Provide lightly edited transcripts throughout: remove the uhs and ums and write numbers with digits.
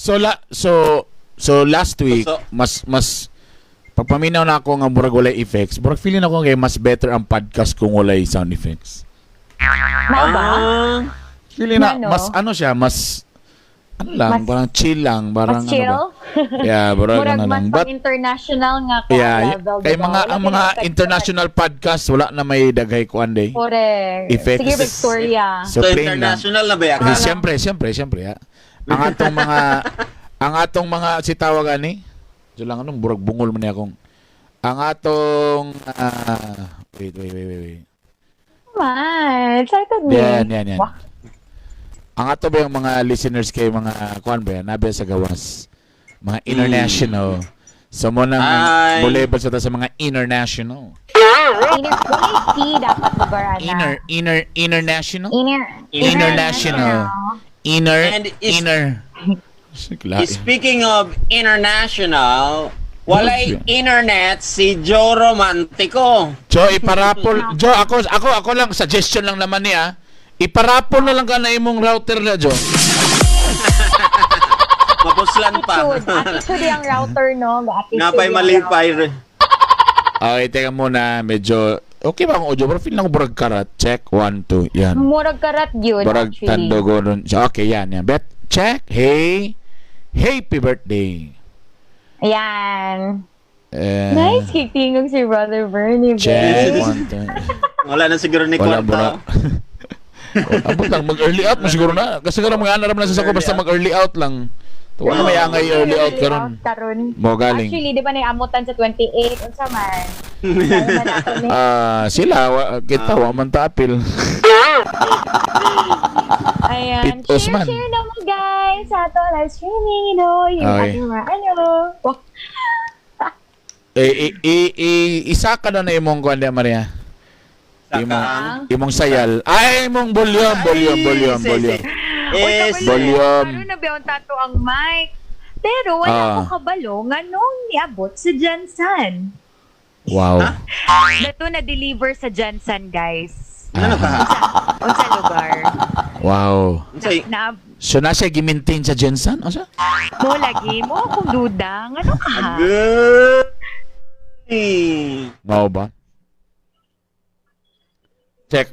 So last week mas pagpaminaw na ako nga murag walay effects. Murag feeling ako kay mas better ang podcast kung walay sound effects. Mao ba? Feeling na Ano? mas ano siya, mas ano lang, Mas- parang chill lang, parang Mas chill? ano ba? Yeah, murag Murag ano mas lang. But pang-international nga ka yeah, level. kay diba? mga Wala ang mga pinaka- international podcast wala na may daghay kuan day. Correct. Effects. Sige, Victoria. So So, plain lang. international na ba yan? Siyempre, ha. Ang atong mga si tawag ani. So lang anong burag bungol man niya akong. Ang atong wait. Man, excited me. Yan. Wah. Ang ato ba yung mga listeners kay mga kuan ba yan? Nabi sa gawas. Mga international. So mo nang Ay. bulebal sa mga international. Key dapat lugar na. International? International. And speaking of international, walay internet si Joe Romantico. Jo, iparapol. Jo, ako lang, suggestion lang naman niya. Iparapol na lang ka na imong router na, Jo. Mapuslan pa. Attitude yung router, no? Attitude Napay yung malipay router. rin. Okay, teka muna. Medyo, okay ba ang audio? Pero feel lang ko burag karat. Check, 1, 2, yan. Murag karat yun, Burag actually. tandogo nun. So, okay, yan. Bet, check. Hey, happy birthday. Ayan. Nice. Nice kitingog si Brother Bernie. Check, babe. 1, 2. Wala na siguro ni Wala, Kwarta. Abot lang, mag-early out mo siguro na. Kasi siguro mga anak naman na sa basta mag-early out lang. Tuwa na may angay early out karon. Mo galing. Actually, di ba naiamutan sa 28? Unsa man? Sila, kita, wa man ta apil. Ayan. Pit Osman. Share naman guys sa ato live streaming. Yung Okay. ating mga Wah. Isa ka na imong kuan di Maria. Saka Imong sayal. Ay, imong volume. Yes. Volume. Ano na ba yung tato ang mic? Pero wala ko kabalo nga nung niabot sa Jansan. Wow. Dato na-deliver sa Jansan, guys. Ano ka? Unsa lugar? Wow. Say, Na So na siya gi-maintain sa Jensen? O siya? mo lagi mo akong duda. Ano ka? good. Wow ba? Check.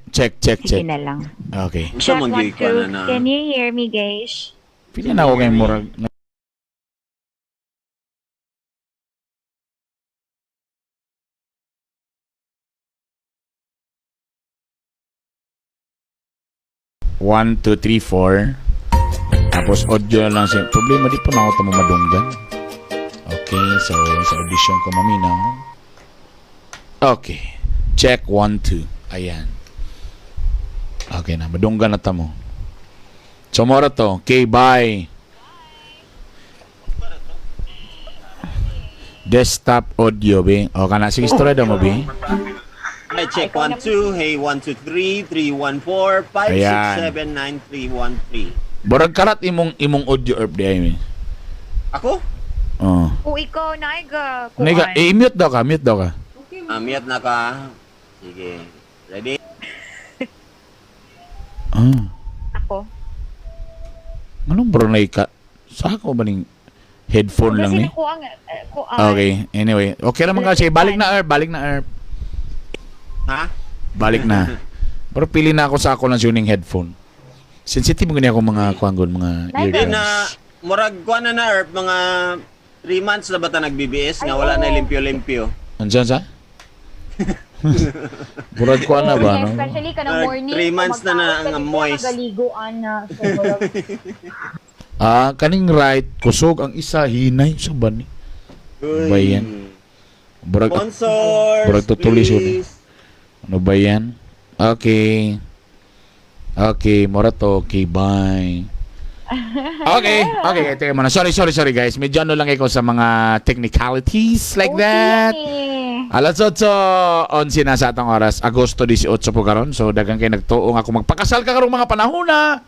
Sige na lang. Okay. Gusto Check mong 1, gay ka na 2. na. Can you hear me, guys? Pili na ako kay murag. One, two, three, four. Tapos audio lang siya. Problema di pa na ako madunggan. Okay, so sa audition ko maminaw. Okay. Check 1, 2. Ayan. Okay na, madunggan na tamo. So mora to. Okay, bye. Desktop audio, be. O, kana. Sige, story daw mo, be. Hey, check 1, 2. Hey, 1, 2, 3. 3, 1, 4. 5, Ayan. 6, 7, 9, 3, 1, 3. Borag karat imong audio herb di ay, me. Ako? Oh. O ikaw, naiga. Nega, i-mute daw ka, mute daw ka. Mute na ka. Sige. Ready? Ah. Ako. Anong bro na ka? Sa ako ba ning headphone lang ni? Kasi nakuha nga. Okay, anyway. Okay naman kasi. Balik na herb. Ha? Balik na. Pero pili na ako sa ako lang tuning headphone. Sensitive mo ako mga kuanggon, mga Hindi na, eardrums. murag kuha na Herb, mga 3 months na ba ta nag-BBS nga wala na limpyo-limpyo. Andiyan sa? Murag ko na ba, no? Especially ka ng morning. 3 months na ang moist. Magaliguan na. Kaning right, kusog ang isa, hinay sa bani. Ba yan? Murag Sponsors, tutulis yun. please. Ano ba yan? Okay. Okay, mura to. Okay, bye. Okay, teka muna. Sorry guys. Medyo ano lang ikaw sa mga technicalities like that. Alas 8, 11 na sa atong oras. Agosto 18 po karon. So dagang kay nagtuong ako magpakasal ka karong mga panahon na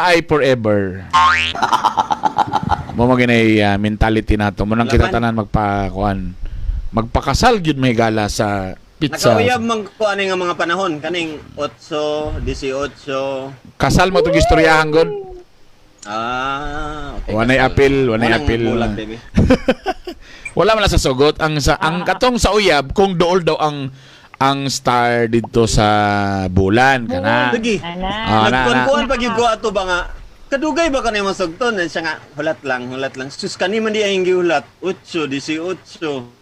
ay forever. Mo maginay mentality nato. Mo nang kita tanan magpakasal gyud may gala sa pizza. Nakauyab man ko ani nga mga panahon kaning 8, 18. Kasal mo tong istoryahan god. Okay. Wanay apil, wanay Walang apil. bulag, baby. Wala man lang sa sugot. Ang katong sa uyab, kung dool daw ang star dito sa bulan kana. Lagi. Ah, na. Nagkuhan pag yung ato ba nga, kadugay ba ka na yung masugton? Siya nga, hulat lang. Sus, kani man di ang gihulat. 8, 18.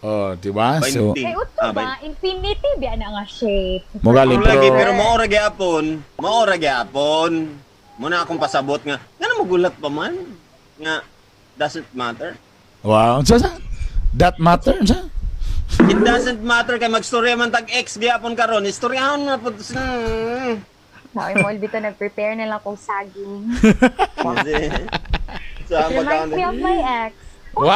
Oh, di ba? So, Kay Utto ba, infinity ba na nga shape? Mugaling Pero lagi, pero pero maora gyapon. Muna akong pasabot nga, nga na magulat pa man. Nga, doesn't matter. wow, sa that matter sa. It doesn't matter kay magstorya man tag ex gyapon karon. Istoryahon na po. Ay, Mol, bito nag-prepare na lang kong saging. Sa Reminds me of my ex. Wow!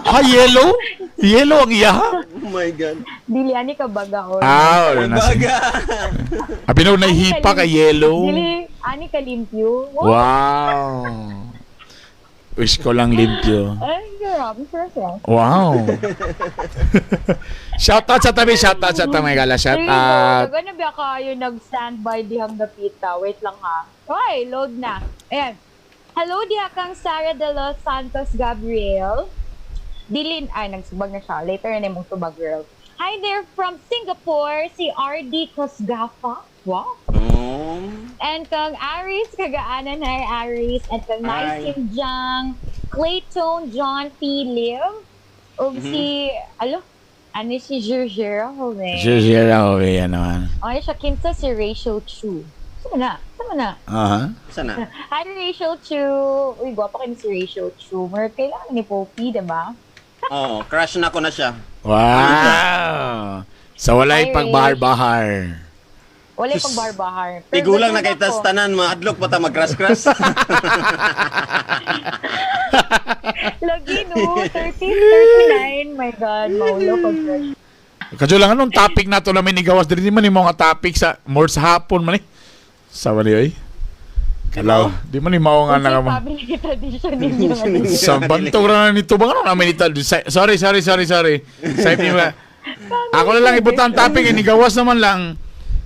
Ha, yellow? Yellow ang iya? Oh my God. Dili, ani ka baga o. Wala na siya. Baga. Abinaw na hipa ka yellow. Dili, ani ka limpyo. Wow. Wish ko lang limpyo. Ay, grabe, sure. Wow. Shoutout sa tabi, shoutout sa tabi, gala, shoutout. Gano'n ba kayo nag-standby dihang dapita? Wait lang ha. Okay, load na. Ayan. Hello diha kang Sara de los Santos Gabriel. Dilin, ay, nagsubag na siya. Later na mong subag, girl. Hi there from Singapore, si RD Cosgafa. Wow. And kang Aris, kagaanan ay Aris. And kang Naisim Jang, Clayton John P. Liv. O si, ano si Jurjera Hove. Jujira, okay, yan naman. Ano siya, kinsa si Rachel Chu. Sama na. Aha. Sana. Hi, Rachel Chu. Uy, gwapa ka ni si Rachel Chu. Mer, kailangan ni Poppy, diba? Oo, crush na ko na siya. Wow. Sa walay Hi, pagbahar-bahar. Wala pang barbahar. Tigulang na kay gusto ko- tastanan, mahadlok pa ta mag-crush-crush. Lagi no, 30, 39. My God, maulo pag Kadyo lang, anong topic na to namin igawas? Dili man yung mga topic sa more sa hapon man eh. Sa wali oy. Kalaw, di man yung mao nga Kung na family tradition ninyo. sa bantog ra nito ba ano namin ito? Sorry. Sabi ni ba? Ako na lang ibutang topic ini gawas naman lang.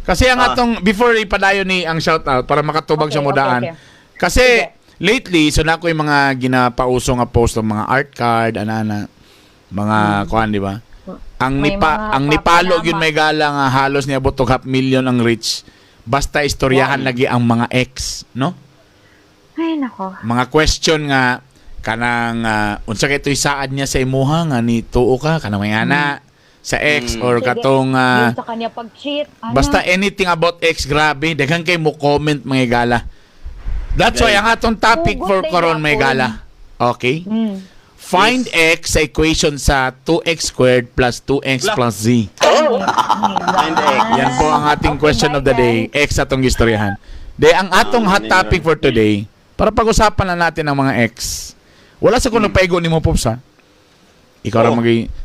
Kasi ang atong before ipadayon ni ang shoutout para makatubag Okay, sa mudaan. okay. Kasi lately so na ko yung mga ginapauso nga post ng mga art card ana mga kuan di ba? Ang May mga ang Nipalo papalama. yun may gala nga halos niya butog 500,000 ang reach. Basta istoryahan lagi ang mga ex, no? Ay, nako. Mga question nga kanang unsa kay toy saad niya sa imuha nga ni tuo ka kanang may ana sa ex or Sige, katong yung sa kanya pag-cheat. basta anything about ex grabe daghan kay mo comment mga gala. That's why ang atong topic Hugot for na karon may yapon. gala. Okay? Find Yes. x sa equation sa 2x squared plus 2x plus z. Find X. Yan po ang ating question of the day. X atong istoryahan. De ang atong hot topic for today para pag-usapan na natin ang mga ex. Wala sa kuno paigo ni mo Pops ha. Ikaw ra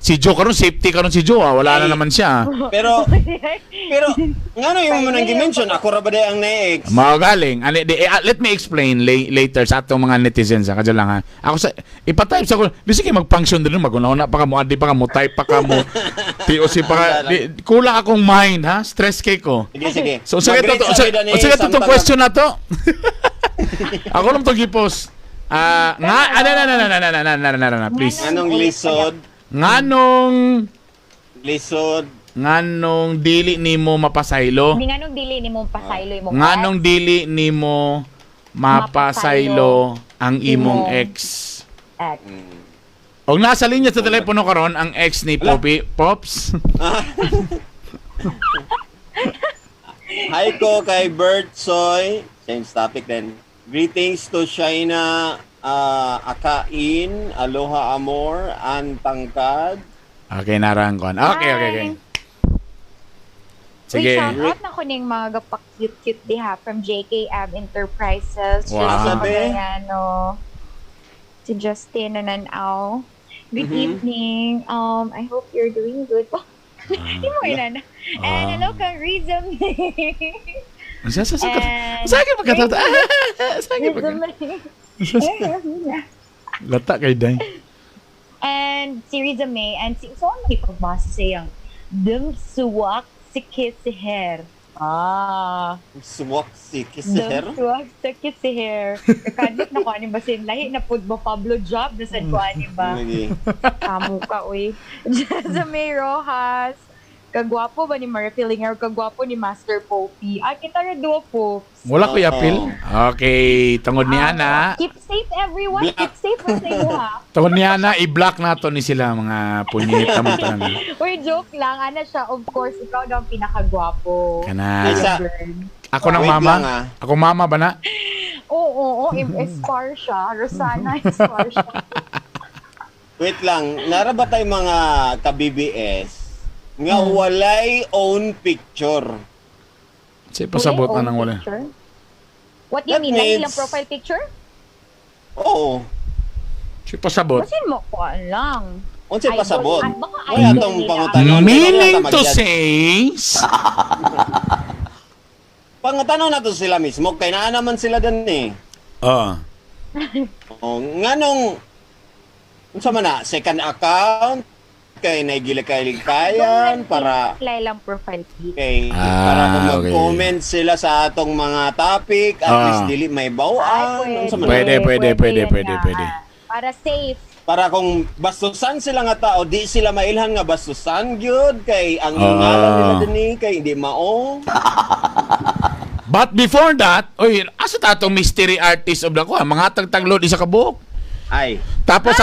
si Joe karon safety karon si Joe wala na naman siya. Pero ngano yung mo nang gi-mention ako ra ba day ang na-ex? Mao galing. Let me explain later sa atong mga netizens ha. Kadyo lang ha. Ako sa ipa-type sa ko. Di sige mag-function din maguna-una pa ka mo, adi pa ka mo, type pa ka mo. TOC pa ka. Kulang akong mind ha. Stress kay ko. Sige. So sige to tong question na to. Ako lang to gi-post. Please. Anong lisod? Nganong dili nimo mapasaylo? Hindi nga nung dili ni mong pasaylo yung Nganong dili nimo mapasaylo ang imong ex? ex. Og nasa linya sa telepono karon ang ex ni Poppy Pops. Hi ko kay Bert Soy. Same topic then. Greetings to Shaina Akain, Aloha Amor, Antangkad. Okay, narangkon. Okay. Sige. Uy, shoutout na ko ning mga gapak-cute-cute diha from JK Ab Enterprises. Wow. Sabi? Si Justin Nananaw. Good evening. I hope you're doing good. Oh, hindi mo ilan. And hello kang Rizam. Sa akin magkatata. Sa akin Lata kay Day. And si Riza May and si so ano may pagbasa sa iyang dum suwak si Kisiher. Swak si Kiser. Dam sa kiss hair. Kakadit na ko, ba sin lahi na pud mo Pablo Job, nasan ko, ba? Lagi. Kamu ka, uy. Sa May Rojas. Kagwapo ba ni Maria Fillinger? Kagwapo ni Master Poppy? Ay, kita na duo po. Wala ko yapil. Okay, tungod ni Ana. Keep safe, everyone. Keep safe sa iyo, ha? Tungod ni Ana, i-block nato ni sila mga punyeta mo tanan. Uy, joke lang. Ana siya, of course, ikaw daw ang pinakagwapo. Kana. Isa. Ako ng Wait mama. lang, ah. Ako mama ba na? Oo, Espar siya. Rosana Espar siya. Wait lang, nara ba tayo mga ka-BBS nga walay own picture? Say pasabot na Own nang wala. picture? What do you That mean? Like means- ilang profile picture? Oo. Say pasabot. Kasi mo ko lang. Unsay pasabot? Baka Wala idol tong nila. pangutanon. Meaning Wala to mag-judge. say, Pangutanong na to sila mismo, kay naa naman sila din eh. oh, Nga nung, unsa man na, second account, kay naigilikayan para Ilang profile pic. kay Ah, para kung okay. mag-comment sila sa atong mga topic, at Ah. least dili may bawaan. Unsa man na. Pwede. yan nga. Pwede. Para safe. Para kung bastusan sila nga tao, di sila mailhan nga bastusan gyud kay ang Ah. ngalan nila dinhi kay hindi mao. but before that, oy, asa ta tong mystery artist of the ko, mga tagtanglod isa ka buok. Ay. Tapos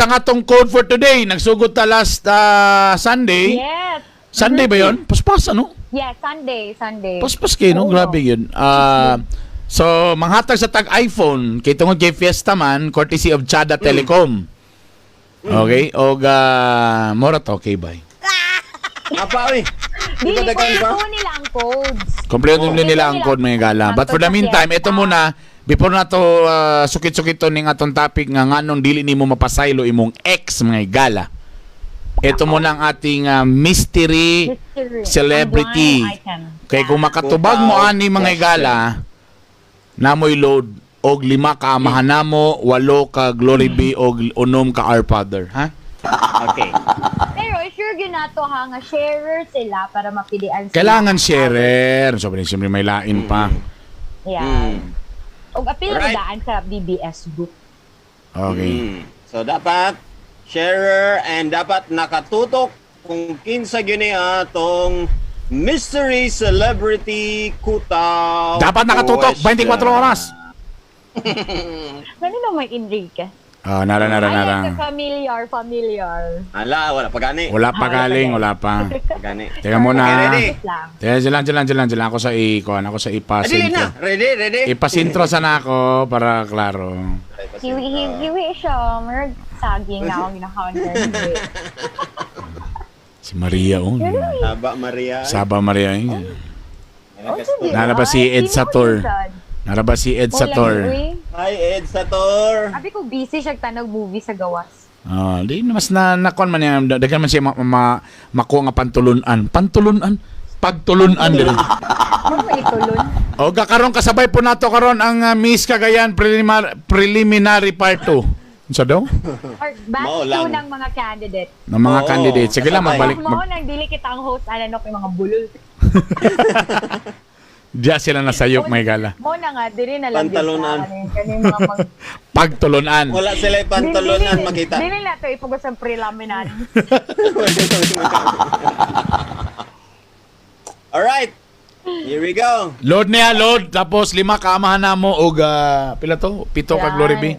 ang atong code for today, nagsugod ta last Sunday. Yes. Sunday ba 'yon? Paspas ano? Yes, Sunday. Paspas kay no, Oo. grabe 'yun. So manghatag sa tag iPhone kay tungod kay Fiesta man, courtesy of Chada Telecom. Okay? Og mora to okay bye. Apa oy? Di Dili ba dagan pa? ko nila ang codes. Kompleto Oh. nila ang code mga gala. But for the meantime, ito muna, before na to sukit-sukito ning atong topic nga nganong dili nimo mapasaylo imong ex mga gala. Ito muna ang ating mystery celebrity. Blind item. Kay kung makatubag mo ani mga gala, namoy load og 5 ka amahan namo, 8 ka Glory Be og 6 ka Our Father, ha? Okay. Pero sure ginato ha nga sharer sila para mapilian sila. Kailangan sharer. So, siyempre may lain pa. Yan. Og apil Alright. daan sa BBS group. Okay. So dapat sharer and dapat nakatutok kung kinsa gyud atong mystery celebrity kutaw. Dapat nakatutok 24 oras. Ganun na may Enrique. Nara. Ayan, familiar. Ala, wala pa gani. Wala pa galing, wala pa. Gani. Teka muna. Okay, ready? Lang. Teka, dyan. Ako sa ako sa Dili ipasintro. na. Ready? Ipasintro sana ako para klaro. Hiwi siya. Merag saging na akong ginakaunter. Si Maria, oh. Saba Maria. Saba Maria, eh. Nara ba si Ed Sator? Nara ba si Ed Sator? Hi Ed Sator. Abi ko busy siya tanog movie sa gawas. Di mas nakon man yan. Daghan man siya makuha nga pantulunan. Pagtulunan din. Ano may itulon? O karon kasabay po nato karon ang Miss Cagayan preliminary part 2. Unsa daw? Or batch Maulang. 2 ng mga candidate. Ng mga Oo. candidates. Sige lang, Kasabay. magbalik. Mo nang dili kita ang host ananok yung mga bulol. Diya sila nasayop, may gala. Mo na nga diri na lang Pantalunan. kaning mga mag Pagtulunan. Wala sila pantalonan makita. Dili na to ipugos ang preliminary. Alright. Here we go. Load niya, load. Tapos 5 kaamahan na mo og pila to? 7 ka Glory Be.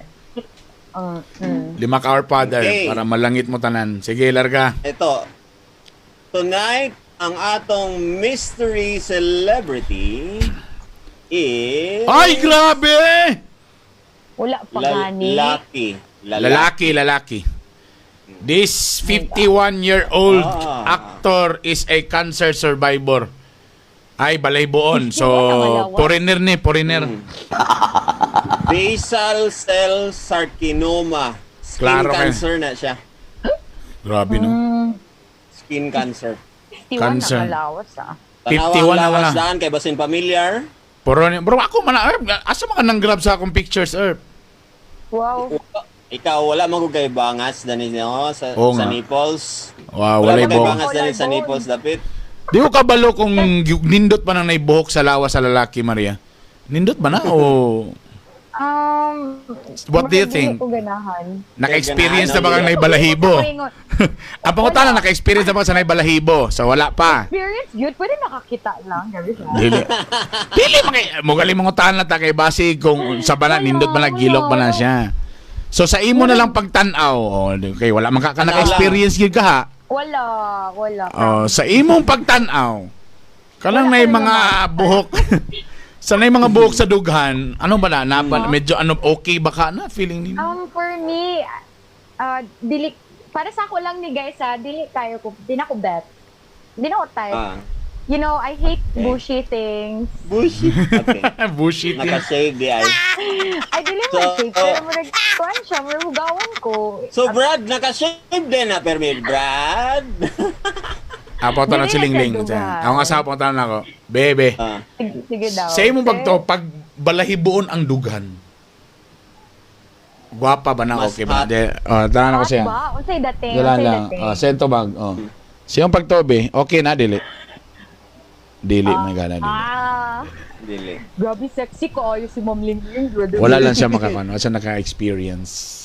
5 ka Our Father Okay. para malangit mo tanan. Sige, larga. Ito. Tonight, ang atong mystery celebrity is Ay, grabe! Wala pa gani. Lalaki. This 51-year-old Ah. actor is a cancer survivor. Ay, balayboon. So, Malawa. foreigner. basal cell carcinoma. Skin Klaro kayo. cancer na siya. Grabe, no? Skin cancer. 51 Cancer. na malawas ah. 51 na lawas wala. daan kay basin familiar. Bro, ako man, asa man ka nang grab sa akong pictures, Erp? Wow. Ikaw wala man ko kay bangas dani no sa Oo sa nga. nipples. Wow, Wala walay man kay bong. bangas dani sa Walay nipples dapit. Di ko kabalo kung nindot pa nang naibuhok sa lawas sa lalaki, Maria. Nindot ba na o what do you murag think? dili ko ganahan. Naka-experience na ba kang naibalahibo? Paingon. Ang pangutana, naka-experience na ba sa naibalahibo? So wala pa. Experience yun, pwede nakakita lang. Gabi siya. Dili. Dili mo galing mangutan na ta kay base kung sa bana nindot ba na gilok ba na siya. So sa imo na lang pagtan-aw. Okay, wala man ka naka-experience gyud ka ha. Wala. Sa imong pagtan-aw. Kanang Wala nay ka mga buhok. Sa nay mga buhok sa dughan, ano ba na medyo okay ba ka na feeling ni? For me, dili, para sa ako lang ni guys dili kayo ko, di na ko bet. Di na ko type. You know, I hate bushy things. Bullshit. Okay. Bullshit. Naka-shave di ay. Ay, dili mo shape. Pero murag, kuhan siya, murag hugawan ko. So Brad, naka-shave din na permit, Brad. Apo tanong si Lingling. Dili na siya Ako nga sa apo tanong ako, bebe. Sige daw. Sa imong pag balahibuon ang dughan. Gwapa ba na? Mas Okay ba? hot. Tanan ako siya. Ba? Unsay dating? Dala Unsay lang. dating? Sento bag. Siyang pagtobe, okay na, dili. Dili, may gana, dili. Dili. Grabe sexy ko. Ayos si Ma'am Lingling. Wala lang siya makakano. Wala siya naka-experience.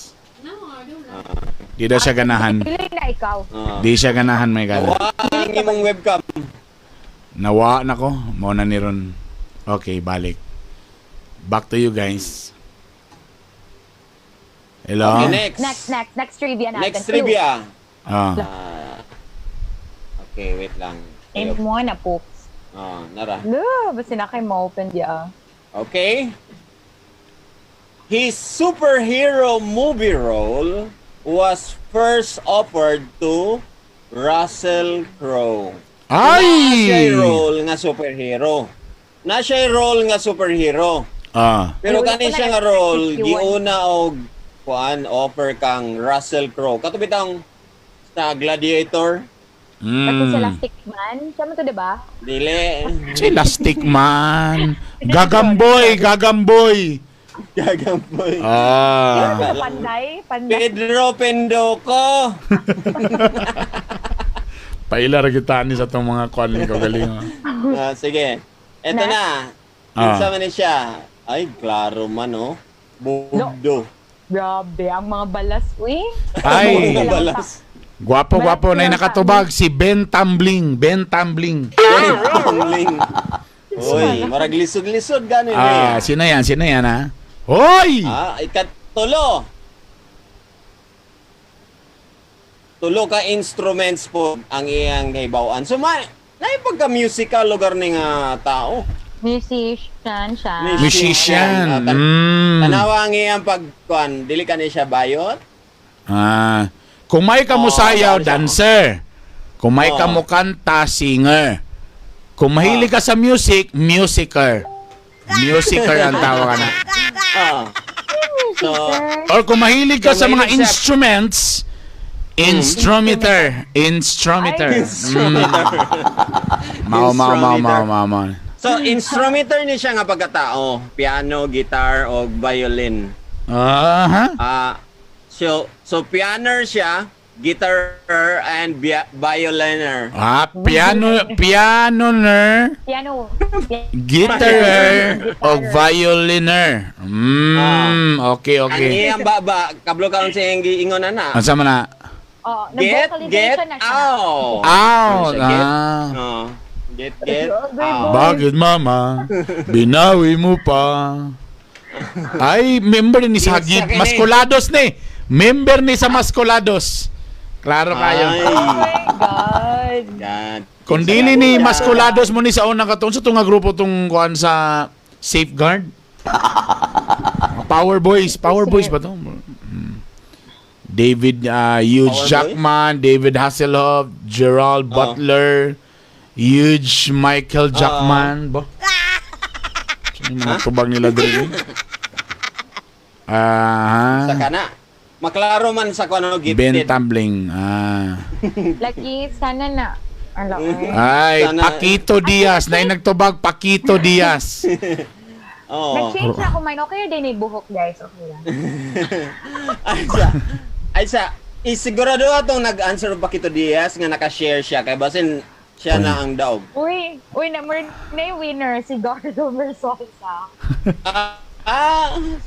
Di daw siya ganahan. Dili na ikaw. Di siya ganahan, may gana. Ang imong webcam. Nawa na ko. Muna ni Ron. Okay, balik. Back to you guys. Hello? Okay, Next trivia natin. Next trivia. Ah. Okay, wait lang. And mo na po. Nara. Lo, basta na kayo ma-open diya. Okay. His superhero movie role was first offered to Russell Crowe. Na siya Ay! role nga superhero. Na siya role nga superhero. Pero Ay, wala kani ko siya na nga role, expect giuna og offer kang Russell Crowe. Katubitang sa Gladiator. Kasi sila Stickman. Siya mo to, diba? Dili. Si Lastic Man. Gagamboy. Gagamboy. Panday. Pedro Pendoco. Pailar kita ni sa itong mga kwan ko galing. Sige. Eto na. Isa man ni siya. Ay, klaro man, oh. Bugdo. Grabe, ang mga balas. Uy. Ay. Mga balas. Gwapo na nakatubag si Ben Tumbling. Tumbling. Uy, marag lisod-lisod ganin Sino yan ha? Hoy! Ikatulo. Tulo ka instruments po ang iyang hibawan. So, naipagka-musical lugar ni nga tao. Musician siya. Musician. Tanawa ang iyang pagkuan. Dili ka ni siya bayot? Kung may ka mo sayaw, ano siya? dancer. Kung may ka mo kanta, singer. Kung mahilig ka sa music, musicer. Musicer ang tawag na. So, Or kung mahilig ka sa mga mahilig sa- instruments, instrumenter. Mau. So, instrumenter ni siya nga pagkatao. Piano, guitar, o violin. So pianer siya, guitar and violiner. Pianoner, Piano. guitar, o violiner. Okay. Ang iyang baba, kablo ka sa iyang giingon na. Asa man na? Get Nag-vocalization na siya. out. Out. Get out. Bakit mama? Binawi mo pa. Ay, member ni sa Hagid. Maskulados ni. Member ni sa Maskulados. Klaro kayo. Ay. Oh my God. God. Kung dili ni Maskulados mo ni sa unang katon, sa itong nga grupo itong kuhan sa Safeguard. Power Boys ba to? David Hugh Power Jackman, David Hasselhoff, Gerald Butler, Huge Michael Jackman. Ba? Yung mga tubag nila dito. Sa kana. Maklaro man sa kuno Ben gifted. Tumbling. Lucky, sana na. Ano? Ay, Sana- Paquito Diaz. Na nagtubag, Paquito Diaz. Oo. Nag-change na ako mine. Okay din yung buhok, guys. Okay lang. Ay sa isigurado atong nag-answer pa Kito Diaz nga naka-share siya kay basin Siya na ang daog. Uy, na yung winner, si Gardo Versosa.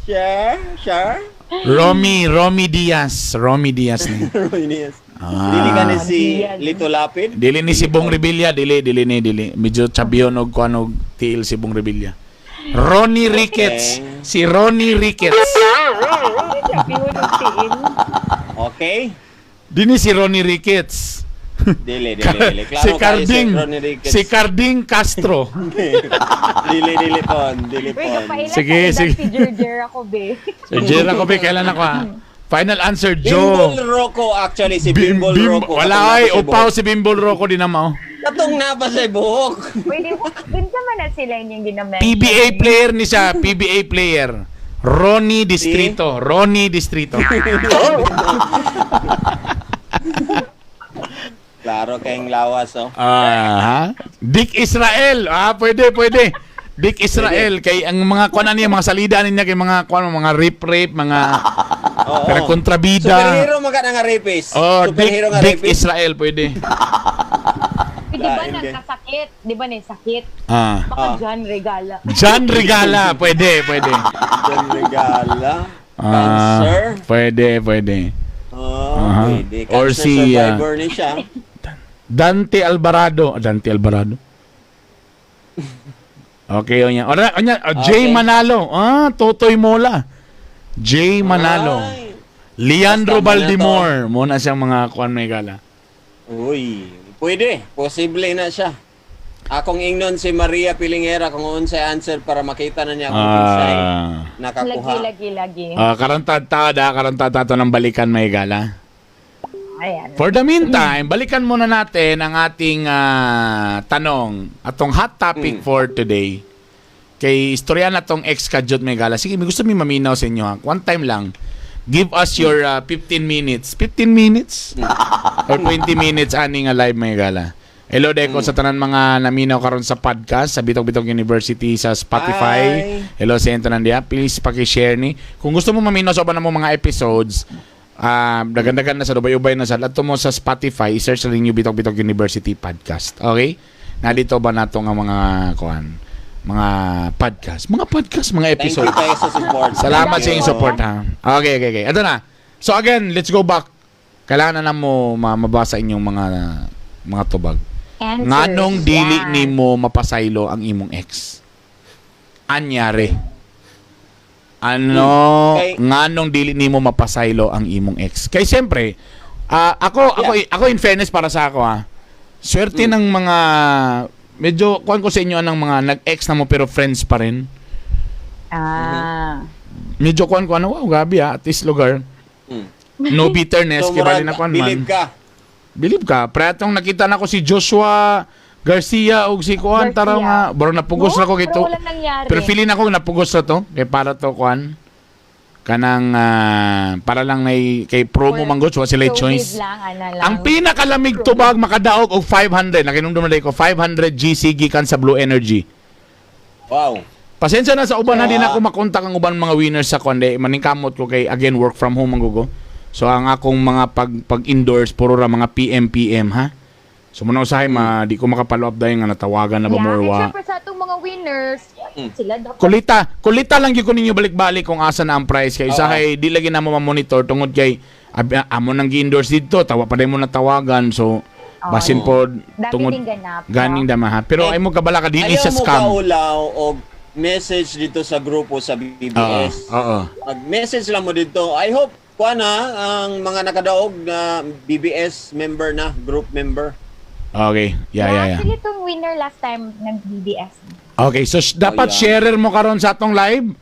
Sure. Romy Diaz ni. Yes. Dili ka ni si Diaz. Lito Lapid? Dili ni si Bong Revilla, dili. Medyo chabion og kuan og tiil si Bong Revilla. Ronnie Ricketts, si Ronnie Ricketts. Sabi mo nung tiin. Okay. Dini si Ronnie Ricketts. Dili. Si Klaro kayo Carding, Ronnie Ricketts. si Carding Castro. Dili pon. Uy, kapailan Sige. si Jerjer ako, be. So, Jera ko ba, kailan ako ha? Final answer, Joe. Bimbol Rocco actually, si Bimbol Rocco. Wala ay, upaw si Bimbol Rocco din naman. Katong na pa sa buhok. Pwede mo, pinsa man na sila yung ginamit. PBA player ni siya, PBA player. Ronnie Distrito. Klaro kayong lawas, oh. Ha? Dick Israel. Pwede. Dick Israel kay ang mga kuan niya, mga salida niya kay mga kuan, mga rape, mga pero kontrabida. Superhero mga nga rapist. Superhero nga Dick rapist. Israel pwede. Di ba nagkasakit? Di ba sakit? Baka John Regala. John Regala, pwede. John Regala. Cancer. Pwede. Pwede. Or Cancer si, survivor ni siya. Dante Alvarado. Okay, onya. Jay Okay. Manalo. Totoy Mola. Jay Manalo. Ay. Leandro Basta Baldimore. Muna siyang mga kuan may gala. Uy, pwede. Posible na siya. Akong ingnon si Maria Pilingera kung unsay answer para makita na niya kung kinsay nakakuha. Lagi. Karantad to ng balikan may gala. Ayan. For the meantime, balikan muna natin ang ating tanong, atong hot topic for today. Kay istorya na tong ex-kadyot may gala. Sige, may gusto mi maminaw sa inyo ha. One time lang. Give us your 15 minutes. 15 minutes? Or 20 minutes ani nga live may gala. Hello Deko sa tanan mga naminaw karon sa podcast sa Bitok University sa Spotify. Hi. Hello sa ento nandiya. Please paki-share ni. Kung gusto mo maminaw sa uban mo mga episodes, dagan-dagan na sa ubay-ubay na sa lahat mo sa Spotify, i-search lang niyo Bitok University Podcast. Okay? Nandito ba nato nga mga kuan? Mga podcast, mga Thank episode. you kayo sa support. Salamat sa Thank inyong you. support ha. Okay. Ito na. So again, let's go back. Kailangan na mo mabasa inyong mga tubag. Answers. Nganong dili Yan. nimo mapasaylo ang imong ex? Anyari? Nganong dili nimo mapasaylo ang imong ex? Kay siyempre, ako in fairness para sa ako swerte ng mga medyo kuan ko sa inyo anang mga nag-ex na mo pero friends pa rin. Medyo kuan ko wow, gabi at least lugar. No bitterness, So, kay bali murag, na kuan believe man. ka. Believe ka. Pretong nakita na ko si Joshua Garcia o si Kuan Garcia. taraw nga. Baro napugos na ko kito. Pero walang nangyari. Pero feeling ako napugos na to. Kaya para to Kuan. Kanang para lang kay promo manggod so sila choice. Lang. Ang pinakalamig tubag makadaog og 500. Nakinumdum na ko 500 GC gikan sa Blue Energy. Wow. Pasensya na sa uban na din ako makontak ang uban mga winners sa Konde. Maningkamot ko kay again work from home mangugo. So ang akong mga pag-indoors puro ra mga PM ha. So muna usahay di ko makapalo up dahil nga natawagan na ba mo or wa. Siyempre sa itong mga winners, sila dapat. Kulita lang gyud ko ninyo balik-balik kung asa na ang price kay usahay di lagi na mo ma-monitor tungod kay amo nang gi-endorse dito tawa pa din mo natawagan so basin po tungod ganing dama ha. Pero ay mo kabala ka din Ayaw sa mo scam. kaulaw og message dito sa grupo sa BBS. Oo. Mag-message lang mo dito. I hope ang mga nakadaog na BBS member na, group member. Okay. Yeah. Actually, itong winner last time ng BBS. Okay, so dapat yeah. sharer mo karon sa atong live.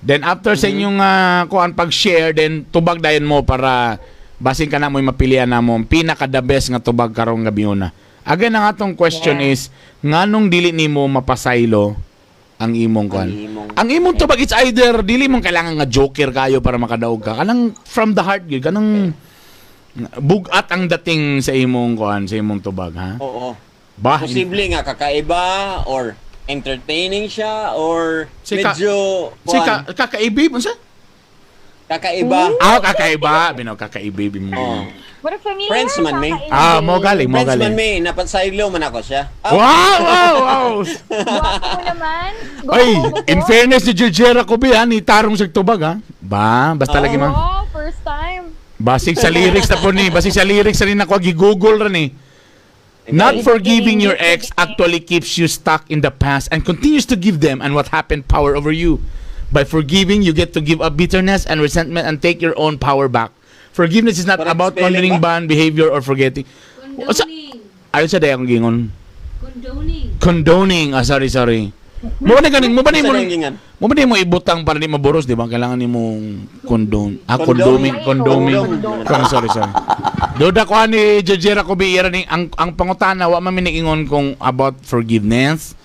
Then after sa inyong pag-share, then tubag dayon mo para basin ka na mo mapilian na mo pinaka the best nga tubag karong gabi una. Again, ang atong question is nganong dili nimo mapasaylo ang imong kuan. Ang imong tubag it's either dili mo kailangan nga joker kayo para makadaog ka. Kanang from the heart gyud kanang bugat ang dating sa imong kuan, sa imong tubag ha. Oo. Bah, Posible nga kakaiba or entertaining siya or Si ka- medyo si kakaibi mo sa? Kakaiba. Kakaiba. Binaw, kakaiba mo. Oh. Pero familiar Friends man, may. Mo galing, mo Friends man galing. may, napasaylo man ako siya. Wow! Guwapo mo naman. Ay, Guwapo in ko. fairness ni Jujera ko ba ni tarong sa tubag ha? Basta lagi man. Oh, first time. Basig sa lyrics na po ni. Basig sa lyrics na rin ako gi-google rin eh. Not forgiving your ex actually keeps you stuck in the past and continues to give them and what happened power over you. By forgiving, you get to give up bitterness and resentment and take your own power back. Forgiveness is not Correct about spelling condoning ba? bad behavior or forgetting. Condoning. Ayun sa dayang gingon. Condoning. Condoning. Sorry. Mo ba ni Sa langgingan. mo ibutang para di maboros, di ba? Kailangan ni mong condone. Condoming. Condoming. Sorry. Doda ko ni Jojera ko biira ni ang pangutana wa man miniingon kung about forgiveness.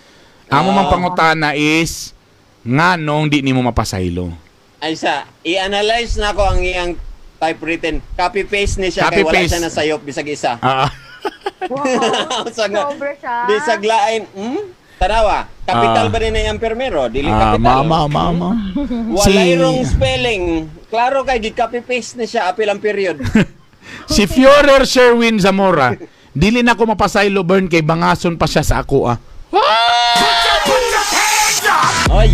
Ang mo mang pangutana is nganong di nimo mapasaylo. Ay sa, i-analyze na ko ang iyang typewritten. Copy-paste ni siya kay wala Copy-paste. siya nasayop bisag isa. Wow. Sa nga, Sobra siya. bisag lain. Tanawa, kapital ba din na yung permero? Dili kapital. Mama. Wala wrong spelling. Klaro kay gi-copy-paste ni siya apil ang period. Si Führer Sherwin Zamora, dili na ko mapasaylo burn kay bangason pa siya sa ako ah. Oy,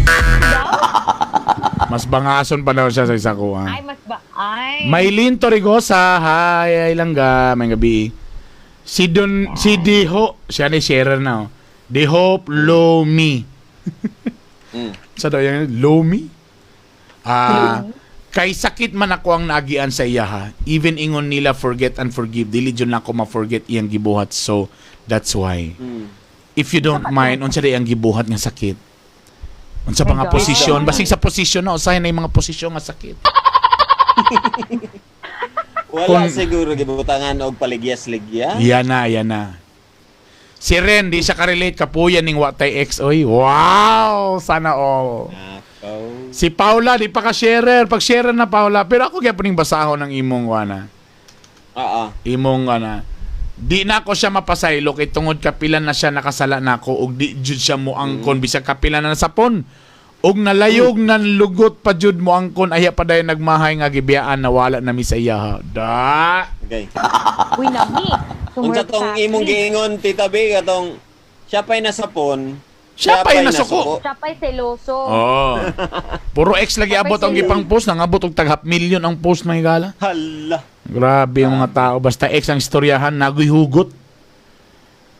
Mas bangason pa daw siya sa isa ko ah. Ay, mas ba? Ay. Maylin Torrigosa, hi, ay langga, may gabi. Si Diho, siya ni sharer na. Diho Lomi. Sa daw yan, Lomi? Kay sakit man ako ang naagian sa iya ha. Even ingon nila forget and forgive. Dili dyan na ako ma-forget iyang gibuhat. So, that's why. If you don't mind, unsa day ang gibuhat nga sakit? Unsa pa nga God. posisyon? Basig sa posisyon na, usahay na yung mga posisyon nga sakit. wala siguro gibutangan og paligyas-ligya. Yan na. Si Ren, di siya ka-relate kapuyan ning Watay X. Oy, wow! Sana all. Nakaw. Si Paula, di pa ka-sharer. Pag-sharer na Paula. Pero ako kaya po ning basahon ng imong wana. Oo. Imong wana. Di na ako siya mapasaylo kay tungod kapilan na siya nakasala na ako ug di jud siya mo angkon bisag kapilan na nasapon. Og nalayog nan lugot pa jud mo angkon aya pa dayon nagmahay nga gibiyaan na wala na mi sa iya ha. Da. Okay. Uy, nami. Unsa tong imong giingon Tita B katong siya pa'y nasapon. Siya pa'y nasuko. Siya pa'y seloso. Oh. Puro X lagi abot ang gipang post, nangabot og tag 500,000 ang post may gala. Hala. Grabe yung mga tao basta X ang istoryahan nagoy hugot.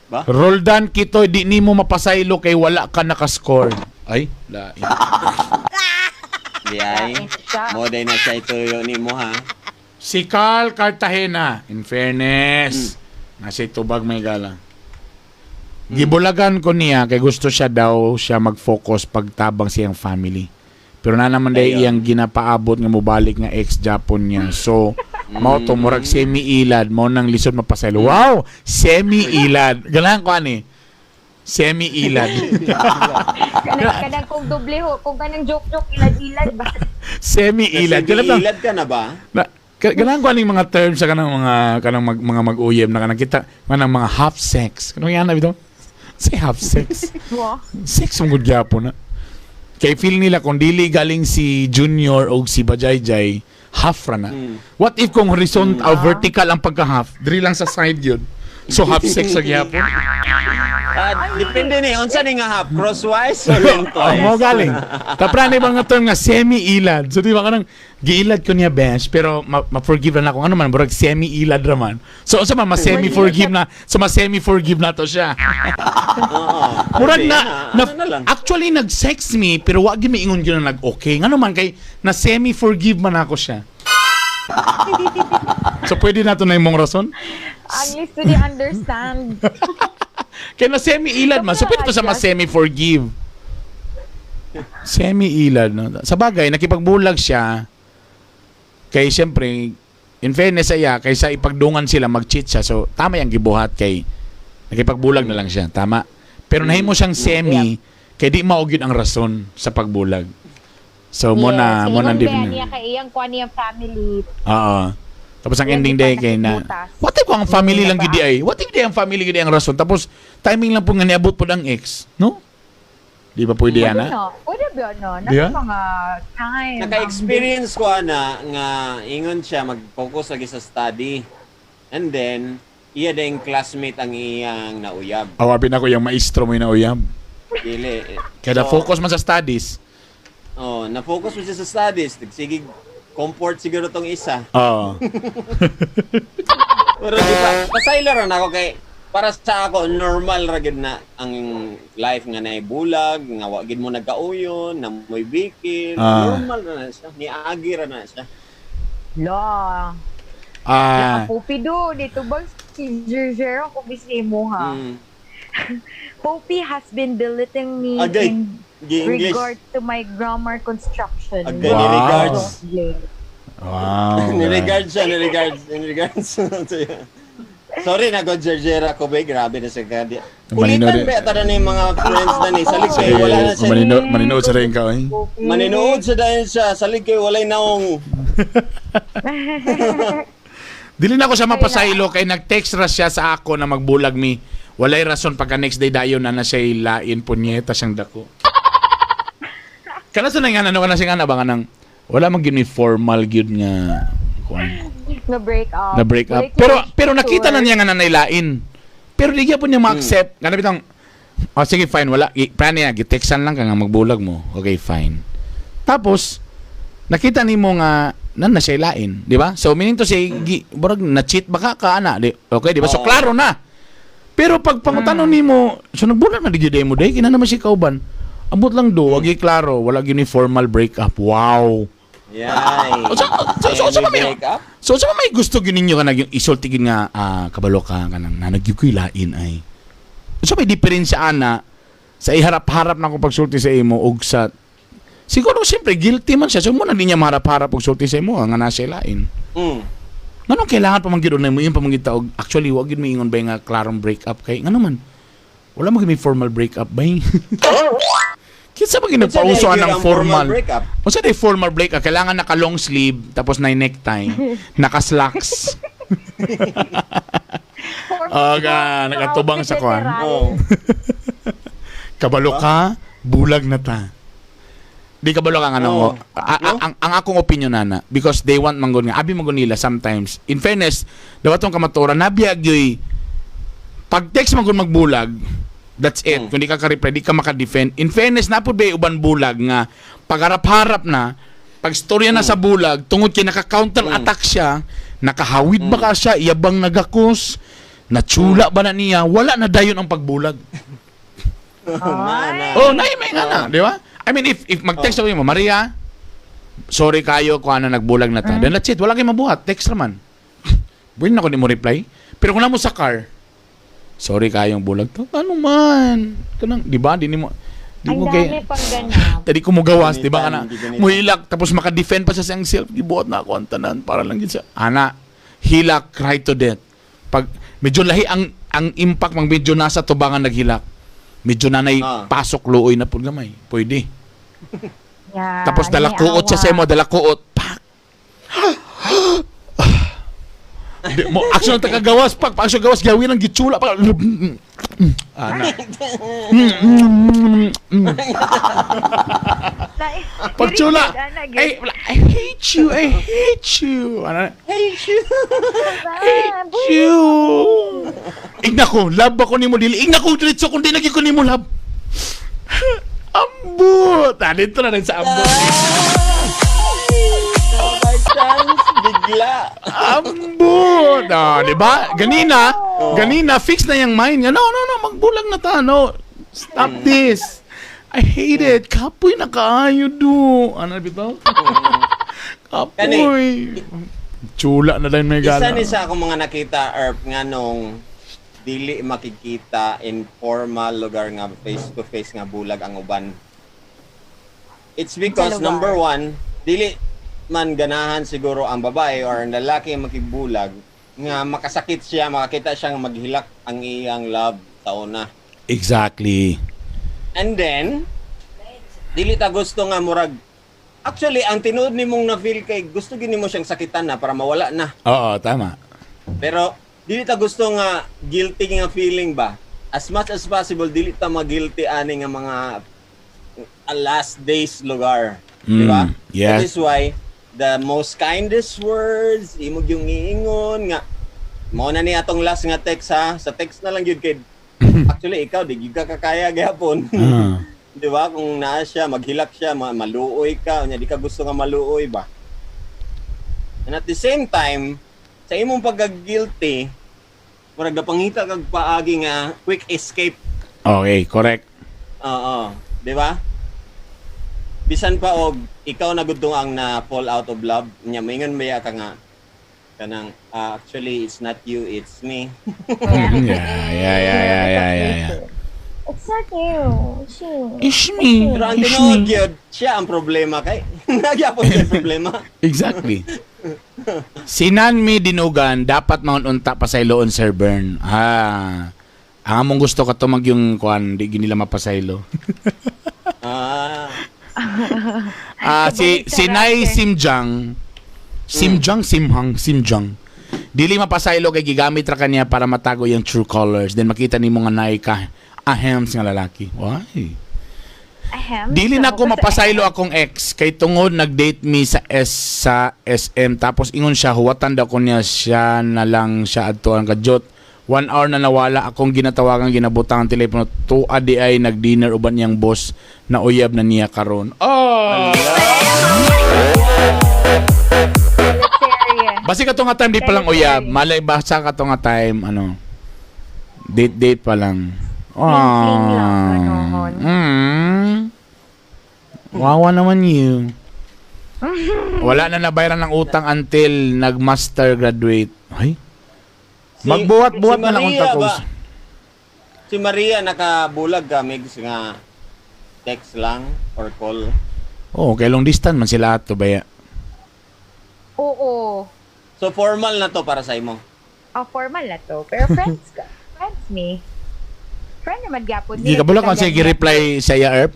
Ba? Roldan Kitoy di nimo mapasaylo kay wala ka nakascore. Ay, lain. Di ay. Mo day na siya ituyo nimo ha. Si Carl Cartagena, in fairness, nasa tubag may gala. Gibulagan ko niya kay gusto siya daw siya mag-focus pagtabang siyang family. Pero na naman day Ayun. iyang ginapaabot nga mobalik nga ex-Japon niya. So, mao to murag semi-ilad mo nang lisod mapasaylo. Wow, semi-ilad. Ganahan ko ani. Semi-ilad. Kanang kung doble ho, kung kanang joke-joke, ilad-ilad ba? Semi-ilad. Ganun lang. Ilad ka na ba? Ganaan ko aning mga terms sa kanang mga mag-uyem na kanang kita kanang mga half sex. Kanang yan na bitaw? Say half sex. Wow. Sex mong good gyapon na. Kay feel nila kung dili galing si Junior o si Bajayjay, half ra na. What if kung horizontal vertical ang pagka-half? Diri lang sa side yun. So half sex sa gyapon. Depende ni unsa ni nga half crosswise o Oh, lengthwise. mo galing. Tapra ni mga term nga semi-ilad. So di ba kanang giilad ko niya bench pero ma-forgive na ako. Ano man murag semi-ilad ra man. So unsa man ma-semi-forgive na. So ma-semi-forgive na to siya. Oo. Murag Pwede na ano na lang. actually nag-sex me pero wa gyud miingon gyud na nag-okay. Ngano man kay na semi-forgive man ako siya. So pwede na to na imong rason? At least to the understand. Kaya na semi-ilad man. So pwede to sa ma-semi-forgive. Semi-ilad. No? Sa bagay, nakipagbulag siya. Kay siyempre, in fairness siya, kaysa ipagdungan sila, mag-cheat siya. So tama yung gibuhat kay nakipagbulag na lang siya. Tama. Pero nahimo siyang semi, kay di maugyod ang rason sa pagbulag. So mo na Ingon niya kay iyang kuan niyang family. Oo. Tapos ang Yan, ending di pa day kay na nakibutas. what if kung ang family lang Diba? gidi ay? What if di ang family gidi ang rason? Tapos timing lang po nga niabot po ang ex, no? Di ba pwede yan, ha? Pwede ba, no? Yeah? Nasa mga time. Naka-experience ko ana nga ingon siya mag-focus lagi sa study. And then iya ding classmate ang iyang nauyab. Awapin ako yung maestro mo yung nauyab. Dili. Kaya So, focus man sa studies. Oh, na-focus mo siya sa studies. Sige, comfort siguro tong isa. Oo. Pero di ba, pasaylaran ako kay para sa ako normal ra gid na ang life nga naibulag, nga wa gid mo nagkauyon, na mo'y bikil, normal ra na siya. Niagi ra na siya. La. Ah, Popi do. Dito ba si Jerjero kung bisli mo, ha? Mm. Popi has been belittling me Agay. in English. regard to my grammar construction. Agay, Wow. ni-regards. wow. Ni-regards siya, ni-regards. Sorry na, God Jerjera ko ba, grabe na sa kadi. Malino Ulitan rin. ba, tada na yung mga friends na ni, salig Sige, kayo, wala na siya. maninood sa rin ka, eh. Maninood siya dahil siya, salig kayo, walay naong. Dili na ako siya mapasaylo kay nag-text ra siya sa ako na magbulag mi. Walay rason pagka next day dayon na siya lain punyeta siyang dako. Kana sa nga ano kana sing ana ba nang wala man gyud ni formal gyud nga kuan Na break up. na break up. Pero nakita na niya nga nanay lain. Pero di gyud po niya ma-accept. Kana bitang sige fine wala plan niya gi-textan lang ka nga magbulag mo. Okay fine. Tapos nakita nimo nga na siya lain, di ba? So meaning to say burag na cheat baka ka ana, di okay, di ba? So Oo. klaro na. Pero pag pangutanon nimo, so nagbulag na di gyud mo day kina naman si kauban. Ambot lang do, wag formal wala gyud ni formal breakup. Wow. Yay. So Can we may break up? So sa may gusto gyud ninyo kanang yung isulti gyud nga kabalo ka kanang nagyukoy lain ay. So may diferensya ana sa iharap-harap na ko pagsulti sa imo ug sa siguro siyempre guilty man siya. So muna din niya maharap-harap og sulti sa imo nga nasa lain. Mm. Nganong kailangan pa man gyud na mo yung pamangita og actually wag gyud mo ingon ba nga klarong breakup kay ngano man. Wala mo gyud may formal breakup bay. Kinsa ba ginapausuan ng formal? breakup? Unsa day formal breakup? Kailangan naka long sleeve tapos na necktie, naka slacks. nakatubang sa kuan. Oh. Kabalo ka, bulag na ta. Di kabalo ka nga Oo. ang akong opinion nana because they want manggon nga abi manggon nila sometimes. In fairness, daw atong kamaturan nabiyag yoy pag text manggon magbulag, that's it. Kung di ka ka-reply, di ka maka-defend. In fairness, napod ba uban bulag nga pagharap-harap na pag storya na sa bulag, tungod kay naka-counter-attack siya, nakahawid ba ka siya, iyabang nagakos, natsula ba na niya, wala na dayon ang pagbulag. Oh, may nga na, di ba? I mean, if mag-text ako mo, Maria, sorry kayo kung ano nagbulag na ta. Then that's it, wala kayo mabuhat, text naman. Buwin na ko di mo reply. Pero kung na mo sa car, sorry kayong bulag to. Ano man? Kanang, di ba? Di mo Ang dami pang ganap. Tadi ko mo gawas, di ba kana? Hindi ganito. Mo hilak tapos maka-defend pa siya sa self. Gibuhat na ako ang tanan para lang gid sa ana. Hilak cry to death. Pag medyo lahi ang impact mang medyo nasa tubangan naghilak. Medyo nanay pasok luoy na pud gamay. Pwede. Yeah, Tapos dalakuot siya sa imo, dalakuot. Pak. Di mo action ta kagawas pag action gawas gawin ang gitsula pa. Ana. Pagtsula. I hate you. I hate you. Ano? Hate you. Igna ko, love ako nimo dili. Igna ko diretso kundi lagi ko nimo love. Ambot. Dito na rin sa ambot. By chance, bigla. Ambot. Di ba? Ganina, fix na yung mind niya. No, magbulag na ta. No, stop this. I hate it. Kapoy na kaayo do. Ano bitaw? Kapoy. Chula na din may Isa gala. ni sa akong mga nakita, Erp, nga nung dili makikita in formal lugar nga face-to-face nga bulag ang uban. It's because, number one, dili man ganahan siguro ang babae or ang lalaki ang makibulag nga makasakit siya, makakita siya nga maghilak ang iyang love sa una. Exactly. And then, dili ta gusto nga murag, actually, ang tinuod ni mong na-feel kay gusto gini mo siyang sakitan na para mawala na. Oo, tama. Pero, dili ta gusto nga guilty nga feeling ba? As much as possible, dili ta ma-guilty ani nga mga a last days lugar. Di ba? Yes. That is why the most kindest words, imog yung iingon nga. Mao na ni atong last nga text ha. Sa text na lang yun kay actually ikaw di gyud ka kakaya gyapon. Di ba? Kung naa siya, maghilak siya, maluoy ka, nya di ka gusto nga maluoy ba? And at the same time, sa imong pagka-guilty, murag napangita kag paagi nga quick escape. Okay, correct. Oo, di ba? Bisan pa og ikaw na gud ang na fall out of love, nya maingon maya ka nga kanang actually it's not you, it's me. Yeah. It's not you. It's me. Pero ang tinuod yun, siya ang problema kay. Nagyapon siya ang problema. Exactly. Si Nanmi Dinugan, dapat maununta pa sa iloon, Sir Bern. Ang among gusto ka tumag yung kuan, di nila mapasaylo. Si Nay Simjang, Simjang. Dili mapasaylo kay gigamit ra kaniya para matago yung true colors. Then makita nimo nga nay ka ahems nga lalaki. Why? Dili na ko mapasaylo akong ex kay tungod nag-date me sa SM tapos ingon siya huwatan daw ko niya siya na lang siya adto ang kadyot. 1 hour na nawala akong ginatawagan ginabutang ang telepono tuad di ay nag-dinner uban niyang boss na uyab na niya karon. Oh! Basi ka to nga time di pa lang uyab. Malay basa ka to nga time ano. Date pa lang. Wawa naman you. Wala na nabayaran ng utang until nag-master graduate. Ay? Magbuhat-buhat na lang unta ko. Si Maria nakabulag ka, Migs, nga text lang or call. Oh, kay long distance man sila ato baya. Oo. So formal na to para sa imo. Formal na to. Pero friends ka. Friends me. Friend naman gyapon. Di kabulok man siya gi-reply sa iya Erp.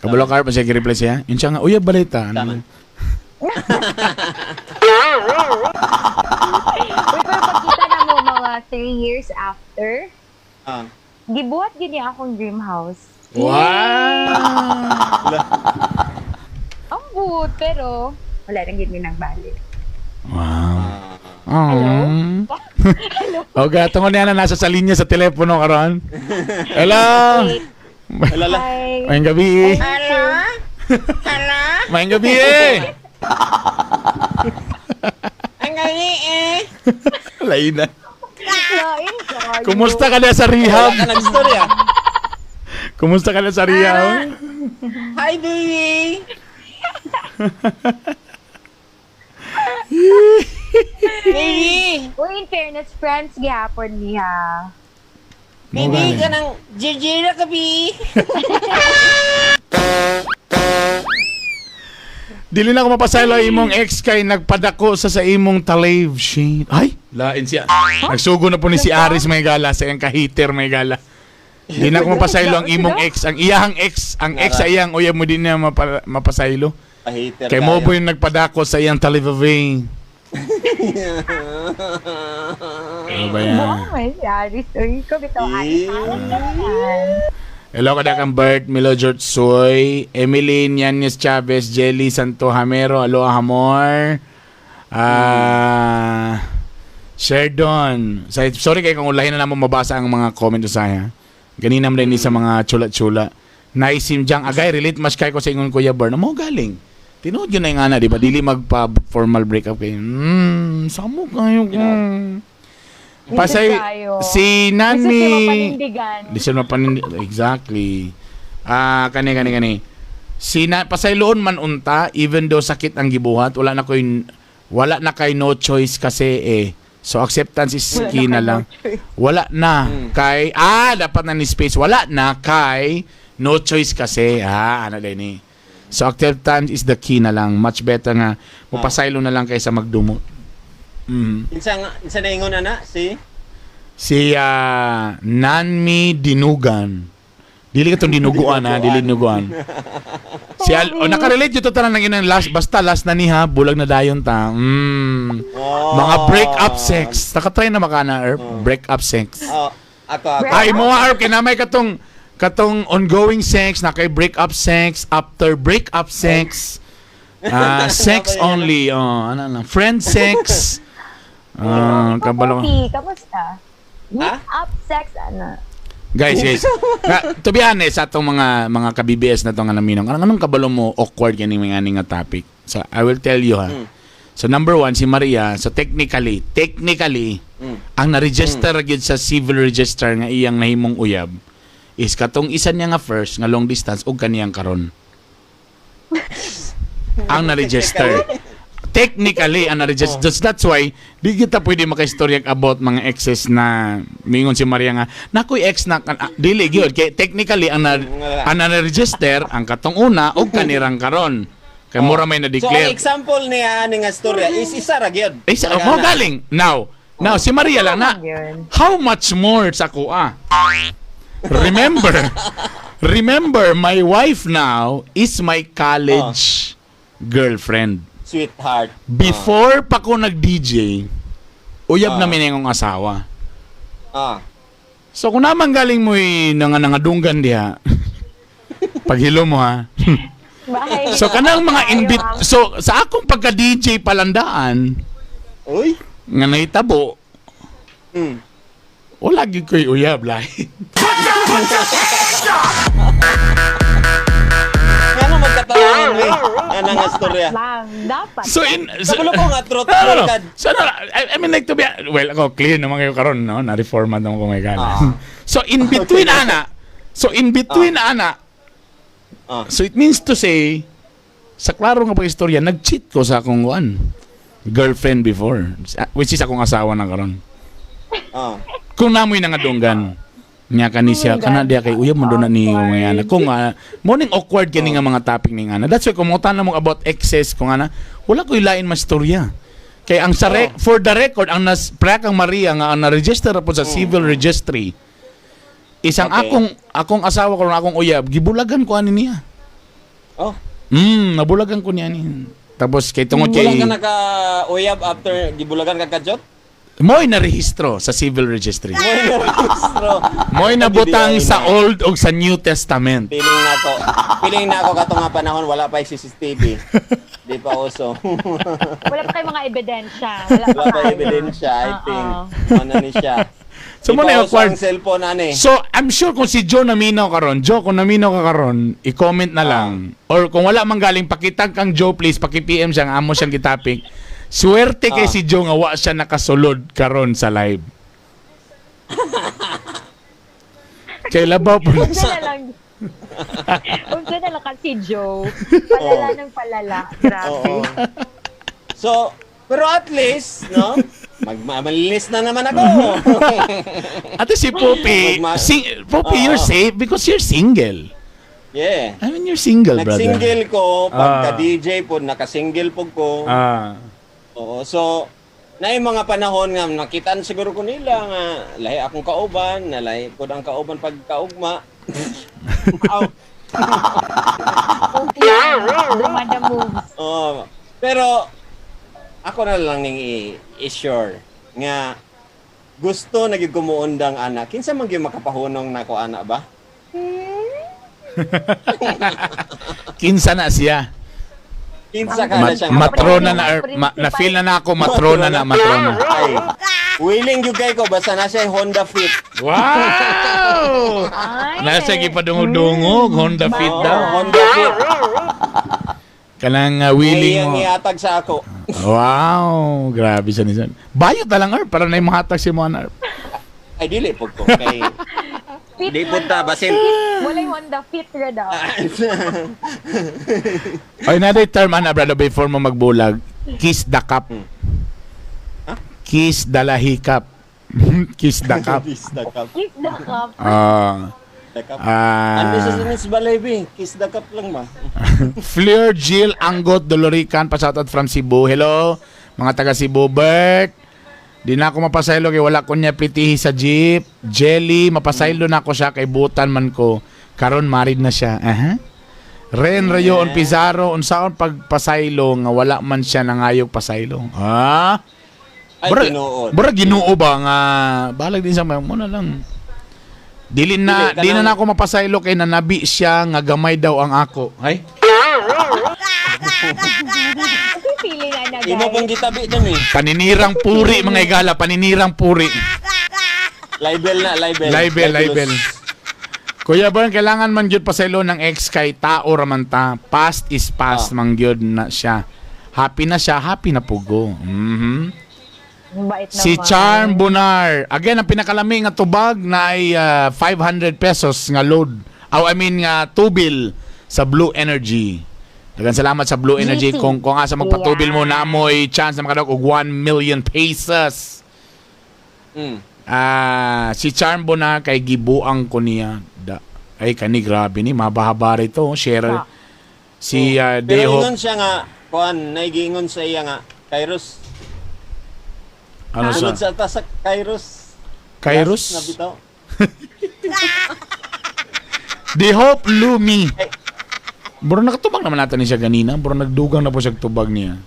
Kabulok ka man siya gi-reply siya. Yun siya nga, uyab balita. Tama. Uy, pero pagkita na mo mga 3 years after, gibuhat gini akong dream house. Wow! Ang buot, pero wala nang gini nang balik. Wow. Hello? Okay, tungo niya na nasa sa linya sa telepono karon. Hello. Alala. Hi. Mayang gabi. Hello? Mayang gabi. Ang gali Lain na. Lain ka. Kumusta ka na sa rehab? Wala ka nag-story Kumusta ka na sa rehab? Hi, baby! Baby! Uy, in fairness, friends, gihapon niya. Baby, ka ng Jejira ka, bi! Dili na ko mapasaylo imong ex kay nagpadako sa imong talave shade. Ay, lain siya. Nagsugo na po ni si Aris may gala sa iyang kahiter may gala. Di na ko mapasaylo ang imong ex, ang iyang ex, ang ex sa iyang uyab mo din na mapasaylo. Pahater Kay mo po yung nagpadako sa iyang talave. Ano ba yan? May sari story ko. Bitaw, Hello kada kang Bert, Milo George Soy, Emily Yanez Chavez, Jelly Santo Hamero, Aloha Hamor, Sherdon. Sorry kay kung ulahin na naman mabasa ang mga comment sa saya. Ganina mo rin sa mga chula-chula. Naisim Jang Agay, relate mas kay ko sa ingon Kuya Bern. Mo galing. Tinood yun na yung ana, di ba? Dili magpa-formal breakup kayo. Samo kayo. Pasay, si Nani... Di siya mapanindigan. Exactly. Kani. Pasayloon man unta, even though sakit ang gibuhat, wala na kay no choice kasi So acceptance is key na lang. Wala na kay dapat na ni space. Wala na kay no choice kasi. Ano din eh. So acceptance is the key na lang. Much better nga mapasaylo na lang kaysa magdumot. Insa na ingon na si Nanmi Dinugan. Dili ka itong dinuguan dili dinuguan. Nakarelate yung totalan ng inang last, basta last na niha, bulag na dayon ta. Mga break-up sex. Nakatry na makana, Erp. Break-up sex. Ako. Ay, mo Erp, kinamay ka tong katong ongoing sex, na kay break-up sex, after break-up sex, sex only, ano lang, friend sex, kabalo. Poppy, kamusta? Ha? Meet up sex, ano? Guys, to be honest, atong mga ka-BBS na to nga naminong, anong kabalo mo awkward yan yung nga topic? So, I will tell you ha. So, number one, si Maria, so technically, ang na-register gyud sa civil register nga iyang nahimong uyab, is katong isa niya nga first, nga long distance, ug kaniyang karon. Ang na-register. Technically, ang na-register. That's why, di kita pwede makaistorya about mga exes na mingon si Maria nga, nakoy ex na, dili gyud kay technically, ang na-register, ang katong una, ug kanirang karon. Kay mura may So, ang na-declare. example niya ani nga storya is isa ra gyud. Isa, mo galing. Now, si Maria lang na, Yun. how much more sa kuha? Remember, my wife now is my college girlfriend. Sweetheart. Before pa ko nag-DJ, uyab na minengong asawa. So kung naman galing mo nangadunggan diha, paghilo mo ha. Bahay So kanang mga so sa akong pagka-DJ palandaan, Uy. nga nahitabo, wala gyud ko'y uyab lahi. Ano magkataon ni? Ano nga storya? lang, dapat. So Sabulo ko nga trot no. kad. So no, I mean like to be well, ako clear naman kayo karon no, na reforma naman ko may gana. So in between ana. So it means to say sa klaro nga pag-istorya, nag-cheat ko sa akong girlfriend before, which is akong asawa na karon. Kung namoy nangadunggan niya kani siya kana diya kay uyab mo do na ni mga anak kung morning awkward kini nga mga topic ni ana. That's why kung mo tanong mo about exes kung ana, wala ko ilain mas storya. Kay ang sa for the record ang kang Maria nga ang na-register po sa civil registry. Isang akong asawa ko akong uyab, gibulagan ko ani niya. Nabulagan ko niya ni. Tapos kay tungod kay Wala ka naka-uyab after gibulagan ka kajot? mo'y narehistro sa civil registry. Registro. Mo'y nabutang sa Old o sa New Testament. Piling na ako katong nga panahon wala pa yung CCTV. Di pa uso. Wala pa kayong mga ebidensya. Wala pa ebidensya, I think. Ano ni siya. So Di mo pa na uso awkward. ang cellphone ani. So, I'm sure kung si Joe naminaw karon, kung naminaw ka karon, i-comment na lang. Or kung wala man galing, pakitag kang Joe, please, paki-PM siya, amo siyang gitapik. Swerte kay si Joe nga wa siya nakasulod karon sa live. Kay labaw po. Huwag na lang. Huwag na lang kasi Joe. Palala ng palala. Grabe. So, pero at least, no? Malinis na naman ako. Ate si Poppy, Poppy, you're safe because you're single. Yeah. I mean, you're single, brother. Nag-single ko, pagka-DJ po, naka-single po ko. Oo, so, na yung mga panahon nga, nakitaan siguro ko nila nga, lahi akong kauban, nalahi po ang kauban pagkaugma. Dumada moves. Pero, ako na lang ning i-sure nga, gusto naging kumuundang anak. Kinsa man gyud makapahunong nako ana ba? Kinsa na siya. Kinsa ka na siya Matrona na, na-feel na ako, matrona. Ay, willing yung kay ko, basta na siya Honda Fit. Wow! Nasa gipadungog-dungog, Honda Fit daw. Honda Fit. Kanang willing mo. Iatag sa ako. Wow! Grabe siya nisan. Bayot na lang, Arp, para na yung mahatag si mo, Arp. Ay, dili po ko. Kay, di punta, basin. Wala yung Honda Fit ka daw. Ay, another term, brother, before mo magbulag, kiss the cup. Kiss the lahikap. Kiss the cup. Kiss the cup. Kiss the cup. The cup. Ano sa sinis balay, kiss the cup lang ma. Fleur Jill Anggot Dolorican, pasoutout from Cebu. Hello, mga taga Cebu. Bert, di na ako mapasaylo kay wala ko niya plitihi sa jeep. Jelly, mapasaylo na ako siya kay butan man ko. Karon married na siya. Ren Rayon Pizarro, unsaon pagpasaylo nga wala man siya nangayog pasaylo. Ay, tinuod. Bura Ginoo ba nga balag din sa mo na lang. Di na ako mapasaylo kay nanabi siya nga gamay daw ang ako. Ay? Kasi feeling na guys. Imo pang gitabi dun eh. Paninirang puri mga igala, paninirang puri. Libel na, libel. Libel. Kuya Bern, kailangan man gyud pasaylo ng ex kay tao raman ta. Past is past man gyud na siya. Happy na siya, happy na pugo. Mhm. Bait Si naman. Charm Bonar. Again, ang pinakalami nga tubag na ay 500 pesos nga load. Nga tubil sa Blue Energy. Dagan salamat sa Blue Energy. GC. Kung asa magpatubil mo na amoy chance na makadawag og 1 million pesos. Si Charm Bonar kay gibuang ko niya. Ay, kani grabe ni. Mabahaba rito. Share. Ah. Si Pero Deho. ingon siya nga, kuan, naigingon sa iya nga, Kairos. Ano Sunod sa? sa tasak, Kairos. Kairos? Last na bitaw. Dehope Lumi. Ay. Bro, nakatubag naman natin siya ganina. Bro, nagdugang na po siya tubag niya.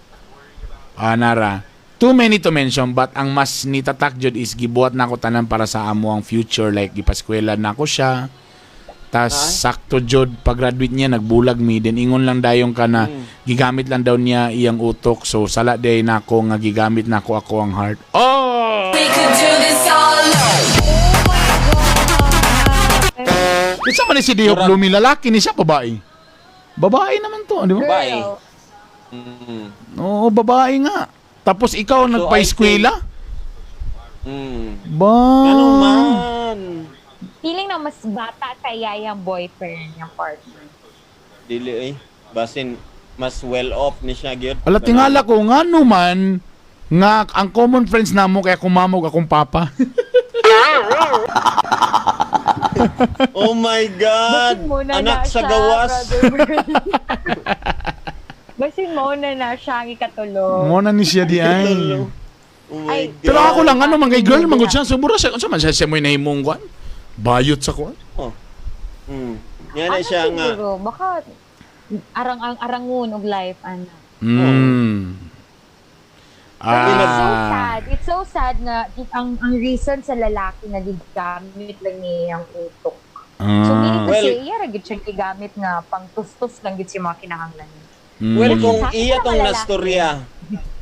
Nara. Too many to mention, but ang mas nitatak jud is gibuhat na ako tanan para sa amo ang future. Like, gipaskwela na ako siya. Tas sakto jud pag-graduate niya nagbulag mi then ingon lang dayong ka na gigamit lang daw niya iyang utok so sala day na ako nga gigamit na ako ang heart. Oh! We could do this all alone. Isa man ni si Diop Lumi lalaki ni siya babae. Babae naman to, di ba? Babae. Girl. Oo, babae nga. Tapos ikaw nagpa-eskwela? Ba? Ano man? Feeling na mas bata kaya yung boyfriend yung partner. Dili eh. Basin, mas well-off ni siya, gyud. Ala tingala ko nga naman nga ang common friends namo kaya kumamog akong papa. Oh my God! Basin mo na Anak na sa siya, gawas. Brother Bern. Basin mo na siya ang ikatulong. Mo na ni siya di ay. Oh my Ay, God. Pero ako lang ano man kay girl mangod siya sumura siya unsa man siya mo nahimong kwan? Bayot sa kwan. Yan na siya nga. siguro, baka arangun og life, ana. It's so sad. It's so sad na ang reason sa lalaki na gigamit lang niya ang utok. So, meaning Well- kasi, iya ra gid siya gigamit nga pang tustos lang gid si mga kinahanglan. Well, kung Sa akin iya ang tong lalaki. nastorya,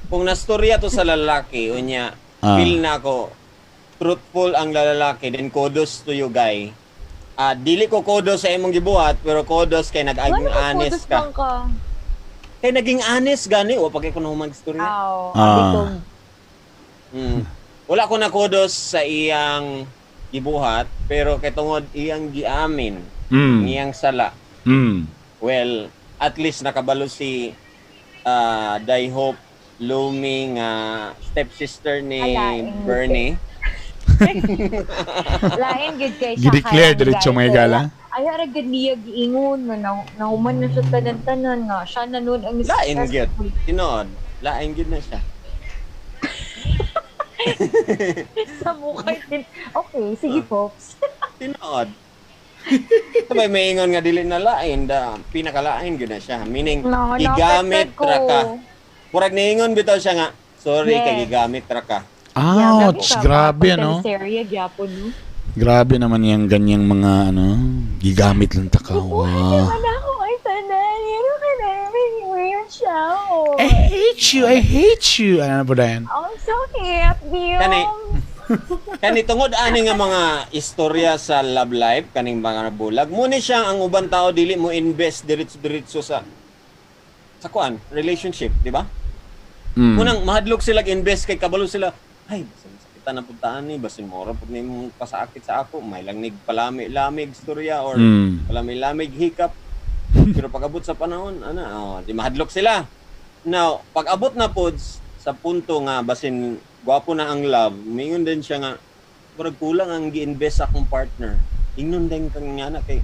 kung nastorya to sa lalaki, unya, feel na ako, truthful ang lalaki, then kudos to you, guy. Dili ko kudos sa imong gibuhat, pero kudos kay nag-aging honest ka. Kay naging honest gani, o pag ko na mag-storya. Wala ko na kudos sa iyang gibuhat, pero kay tungod iyang giamin, iyang sala. Well, at least nakabalo si Daihope Lumi nga stepsister ni Bernie. Lain gid kay siya. Gi-declare diretso mga igala. Ay ara gid niya giingon nga nahuman na siya tanan-tanan nga siya na nun ang Lain gid. Tinood, lain gid na siya. sa mukha din. Okay, sige Pops. Tinood. Sabay may ingon nga dili na lain, pinakalain gid na siya. Meaning No, gigamit ko. ra ka. Murag niingon bitaw siya nga, sorry Yes. kay gigamit ra ka. Ouch, grabe ano. Serya gyapon no. Grabe naman yung ganyang mga ano, gigamit lang takaw. Ano ako ay tanan, yun ka na weird siya. I hate you. Ano po dahil? I'm so happy. Kani tungod ani nga mga istorya sa love life kaning mga bulag, mo ni siya ang ubang tao dili mo invest diretso sa kuan, relationship, di ba? Munang mahadlok sila invest kay kabalo sila. Ay, basin sakitan na puntaan ni, basin mo ra pud nimo pasakit sa ako, may lang nig palami-lamig istorya or palami-lamig hikap. Pero pag-abot sa panahon, di mahadlok sila. Now, pag-abot na pod sa punto nga basin gwapo na ang love, mingon din siya nga murag kulang ang gi-invest sa akong partner. Ingnon din kang nga na kay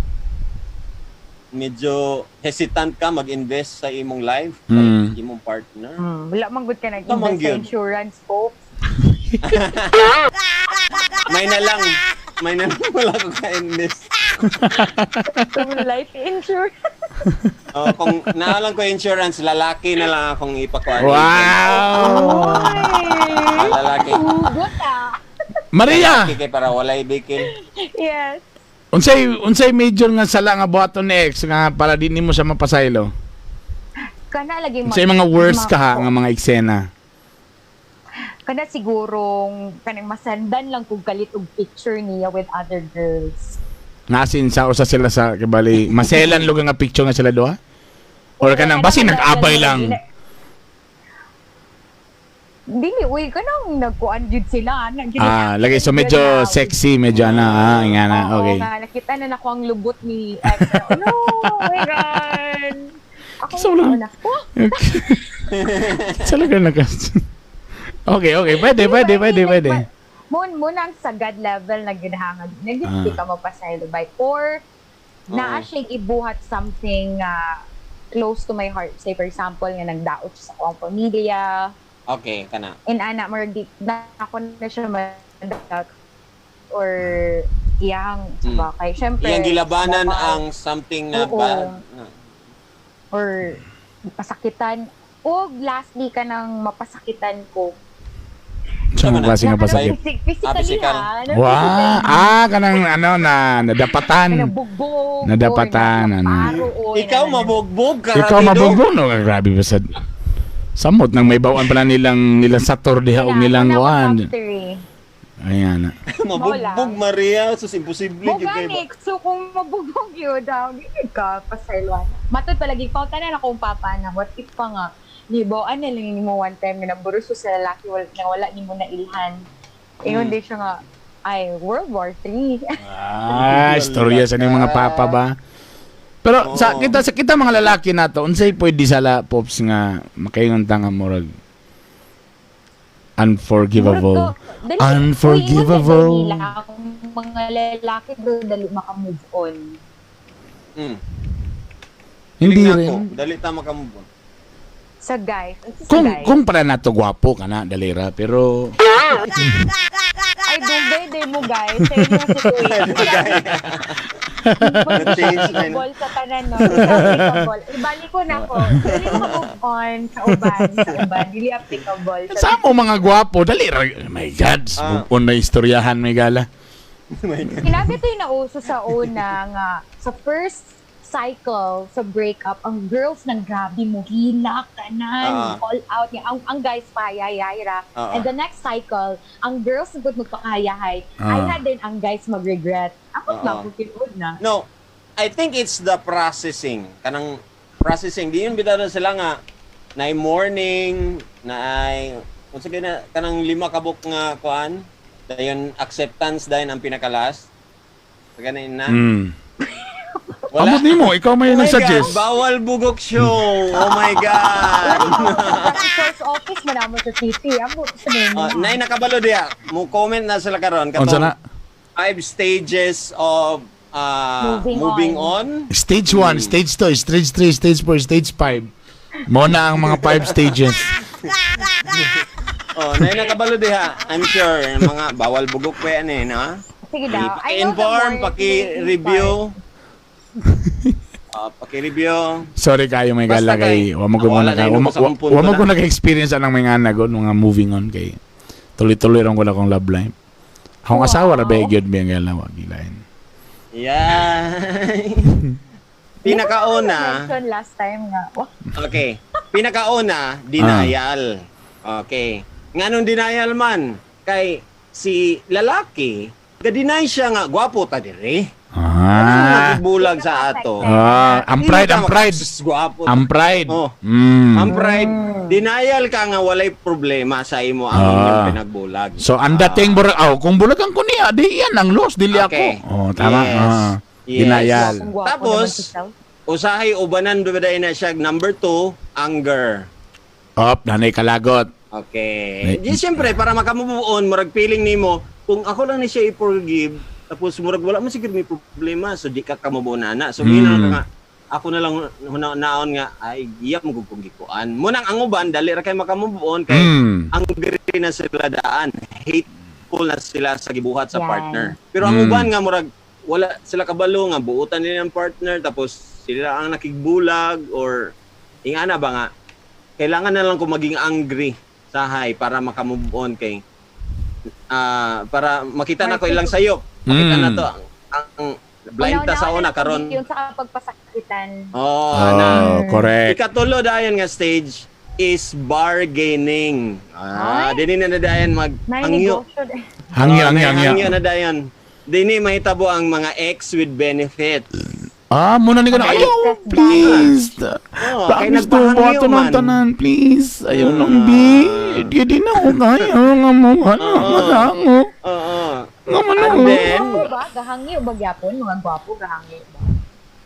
medyo hesitant ka mag-invest sa imong life, sa imong partner. Wala man gud ka Tamang nag-invest sa yun. insurance, Pops. May na lang wala ko ka-invest. Kung life insurance. Kung naalang ko insurance, lalaki na lang akong ipakuha. Wow! Lalaki. Hugot ah. Maria! Lalaki kay para walay bikil. Yes. Unsay major nga sala nga buhaton ni ex nga para di nimo siya mapasaylo? Kana lagi Unsay mga worst ka ha, nga mga eksena? Kana sigurong kanang masandan lang kung kalit og picture niya with other girls. Nasin sa usa sila sa kibali maselan lugar nga picture nga sila duha? Or kanang basi nag-abay lang? Dili, uy, kanang nagkuan jud sila. Lagi so medyo sexy, medyo nga na, okay. Oo nga, nakita na nako ang lubot ni ex. No, oh my God. Ako So lang. na. Oh, Talaga na Okay, pwede. Muna ang sagad level na ginahangad. Nagdi ka mapasaylo by or naa siyang ibuhat something close to my heart. Say for example, nga nagdaot siya sa akong pamilya. Okay, kana. And ana more na ako na siya mandaot or iyang sabakay. Syempre, Iyang gilabanan baka- ang something na Oo. bad. or pasakitan. O lastly ka nang mapasakitan ko. Sa mga klase nga pasakit. Physically physical. Wow, kanang nadapatan. Nabugbog. Nadapatan, Ikaw mabugbog ka. Ikaw rapido. mabugbog no, grabe ba sad. Samot nang may bawaan pala nilang sator diha og nilang kuan. Ayan na. Mabugbog Maria, sus imposible Mo jud kay. gani, so kung mabugbog yun daw, hindi ka pasayloan. Matod palagi, pauta na akong papa na, what if pa nga, nibawaan na lang ni mo one time na naburuso sa lalaki na wala ni mo na ilhan. Ingon di siya nga, ay, World War III. Istorya sa ning mga papa ba? Pero sa kita mga lalaki nato, unsay pwede sala pops nga makaingon ta nga murag unforgivable. Unforgivable. Ang mga lalaki doon, dali makamove on. Hindi Tingnan ko, rin. dali ta makamove. Sa guys. Kung para nato gwapo ka na dalira pero Ay, dugay mo guys. Sa inyong situation. Na-change na yun. Applicable sa tanan, no? Applicable. Ibali ko na ko. Dili mo move on sa uban. Dili applicable. sa mo mga gwapo dalira. Oh my God, on na istoryahan may gala. Kinabi ito yung nauso sa una nga. Sa first cycle sa breakup, ang girls nang grabe mo, hila, kanan, all out niya. Ang guys pa, yayayra. And the next cycle, ang girls nagod magpakayahay. I had din ang guys mag-regret. Ako lang, kukinood na. No, I think it's the processing. Kanang processing. Di yun bitado sila nga na morning, na ay, kung sige na, kanang 5 kabuk nga kuan, dayon acceptance dahil ang pinakalas. So, ganin na. Amot nimo, ikaw may Oh my nag-suggest. God, bawal bugok show. Oh my God. Sa source office mo naman sa city. Amo, sa name. Nay nakabalo diya. Mo comment na sila karon Unsa na? 5 stages of moving on. Stage 1, stage 2, stage 3, stage 4, stage 5. Mo na ang mga 5 stages. Nay nakabalo diha. I'm sure mga bawal bugok pa yan no? Sige daw. Paki-inform, paki-review. Paki-review. Sorry kayo may Basta gala kay wa mo wala na yun sa punto wa mo na. ko nag-experience anang mga nagon mga moving on kay tuloy-tuloy ron ko na kong love life. Akong asawa ra ba gyud biya gala wa gilain. Yeah. Pinakauna. Mention last time nga. Okay. Pinakauna, denial. Okay. Nganong denial man? Kay si lalaki, ga-deny siya nga, gwapo ta dire. Nagbulag sa ato. Ang pride. Gwapo. Ang pride. Oh. Ang pride. Denial ka nga walay problema sa imo ang inyong pinagbulag. So ang dating kung bulagan ko niya, di yan ang loss dili Okay. ako. Tama. Yes. Denial. Tapos, usahay ubanan bibiday na siya. Number 2, anger. Nanay kalagot. Okay. Di siyempre, para makamove on, murag feeling nimo, kung ako lang ni siya i-forgive, tapos murag wala man siguro may problema, so di ka kamove on na. So, ka nga, ako na lang naon nga, ay, iyap mo kung gikuan. Munang ang uban, dali ra kay makamove on, kay angry na sila daan. Hateful na sila sa gibuhat sa partner. Pero ang uban nga, murag, wala sila kabalo nga, buutan nila ang partner, tapos sila ang nakigbulag, or, ingana ba nga, kailangan na lang ko maging angry sahay para makamove on kay para makita na ko ilang sayop. Makita na to ang Blind ta sa una karon. Yung sa pagpasakitan. Oh, correct. Ikatulo dayon nga stage is bargaining. Dini na dayon hangyo. Negosyo din. Hangyo. na dayon. Dini mahitabo ang mga ex with benefit. Muna ni ka na. Ayaw, please. kay Promise to nagpahangyo boto ng man. tanan, please. Ayaw lang, B. Di na ako kaya. Nga mo, ano, Oo. Nga mo, And then, Gwapo ba? Gahangyo ba gyapon? Mga gwapo gahangyo ba?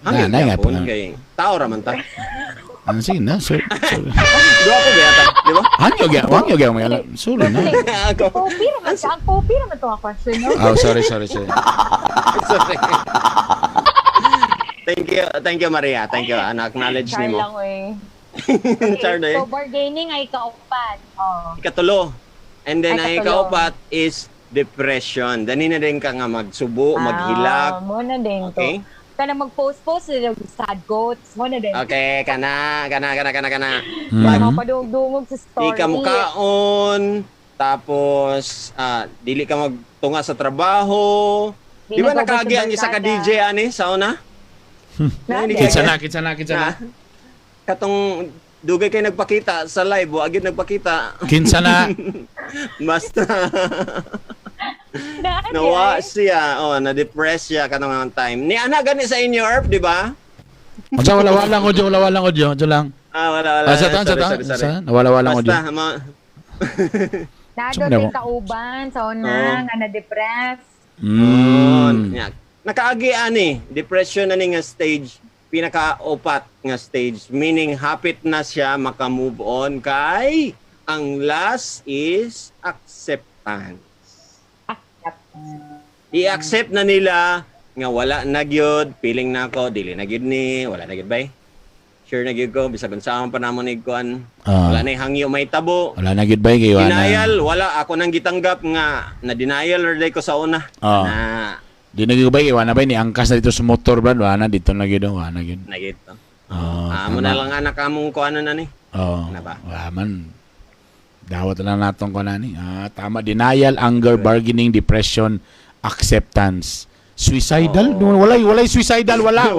hangyo Nanay nga yapon pala. kay tao raman ta. Sige na, sir. Gwapo ba yata, di ba? Hangyo gaya, may alam. Sorry na. Ako. Popi naman ka. Ang popi naman ito ang question, no? Oh, sorry. Sorry. Thank you Maria. Thank you. Acknowledge Char nimo. lang, eh. Char Okay, eh. so bargaining ay kaupat. Oh. Ikatulo. And then Ay, ang ikatulo. ikaapat is depression. Dani na din ka nga magsubo, maghilak. Muna din to. Okay? Kana mag-post-post sila sad quotes. Muna din. Okay, kana. Mga padungdungog sa story. Di ka mukaon, tapos dili ka magtunga sa trabaho. Di ba nakaagi ang isa ka DJ ani sa una? Kitsa na. Na? Katong dugay kay nagpakita sa live, wa agad nagpakita. Kinsa na. Basta nawa siya, na-depress siya kanang time. Ni ana gani sa inyo, Erp, di ba? Masa wala ko dyan. Ito lang. Wala. Sa tan. Nawala ko Basta, dyan. Nado Sumna din mo. kauban sa una nga na-depress. Nya. Nakaagi ani, depression na ni nga stage, pinaka-opat nga stage, meaning hapit na siya maka-move on kay ang last is acceptance. I-accept na nila nga wala na gyud, feeling na ako, dili na gyud ni, wala na gyud bay. Sure na gyud ko bisag unsa man panamon ni kuan. Wala na hangyo may tabo. Wala na gid ba kay Denial, wala ako nang gitanggap nga na denial or day ko sa una. Na Di na gid ba kay wala ba ni angkas na dito sa motor brad, wala na dito na gid, wala na gid. nagito. Tama. Amo na lang anak among kuan na ni. Oo. Ano ba? Wala man. Dawat lang natong ko na ni. Tama. Denial, anger, bargaining, depression, acceptance. Suicidal? Walay suicidal. Wala.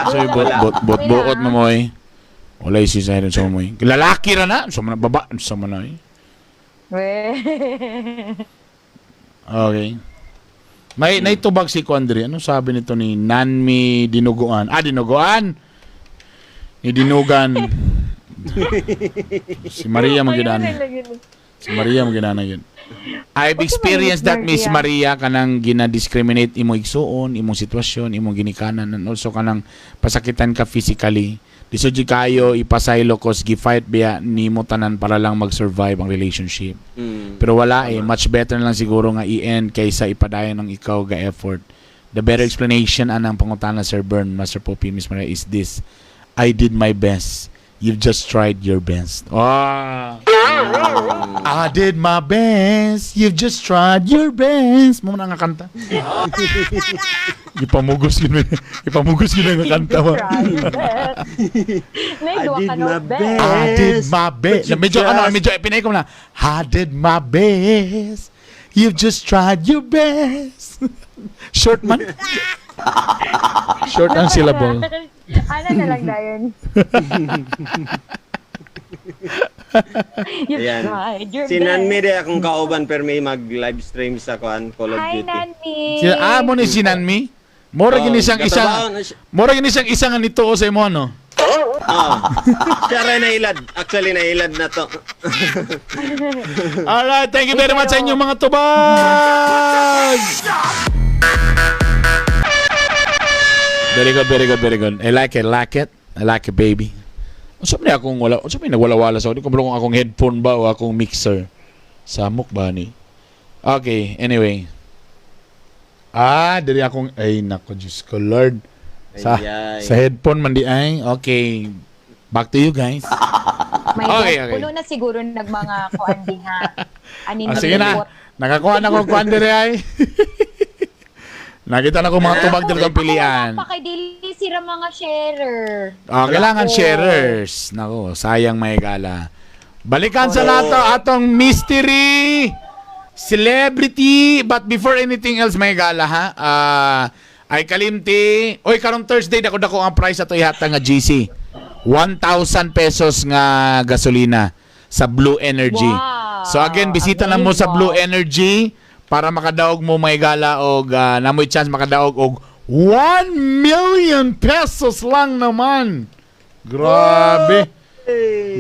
So, buot mo mo eh. Walay suicidal sa mo eh. Lalaki ra na. So, baba. So, na eh. Okay. May naitubag si Kondri. Ano sabi nito ni Nanmi Dinuguan? Dinuguan! Ni Dinugan. Si Maria magidana. Yun. I've experienced that, Miss Maria, kanang gina-discriminate imong igsuon, imong sitwasyon, imong ginikanan, and also kanang pasakitan ka physically. Disudyo kayo ipasaylo cause gi-fight biya nimo tanan para lang mag-survive ang relationship. Pero wala much better na lang siguro nga i-end kaysa ipadayon ng ikaw ga effort. The better explanation anang pangutana Sir Bern, Master Poppy, Miss Maria is this: I did my best. You've just tried your best. I did my best. You've just tried your best. Mo na nga kanta. Ipamugos yun nga kanta mo. I did my best. Medyo pinay ko na. I did my best. You've just tried your best. Short man. Short ang syllable. Ano na lang dayon? Ayan. Si Nanmi de akong kauban pero may mag-live stream sa kuan Call of Hi, Duty. Nanmi. Mo ni si Nanmi? Mora gini isang isang nito o sa imo ano? Siya rin nailad. Actually nailad na to. Alright, thank you very much sa inyong mga tubag. Very good. I like it, baby. Unsa man akong wala, unsa man nagwala-wala sa kung akong headphone ba o akong mixer. Samok ba ni? Okay, anyway. Diri akong ay nako Diyos ko Lord. Sa headphone man di ay. Okay. Back to you guys. Okay. Puno na siguro nagmanga kuan diha. Sige na. Nakakuha na ko kuan diri ay. Nakita na ko mga tubag dito kang pilian. Pakidili sila mga sharer. Kailangan sharers. Nako, sayang may gala. Balikan sa nato atong mystery celebrity. But before anything else may gala ha. Ay kalimti. Oy, karong Thursday dako ang price ato ihata nga GC. 1,000 pesos nga gasolina sa Blue Energy. Wow. So again, bisita lang mo sa Amazing. Blue Energy para makadaog mo may gala og namoy chance makadaog og 1 million pesos lang naman. Grabe.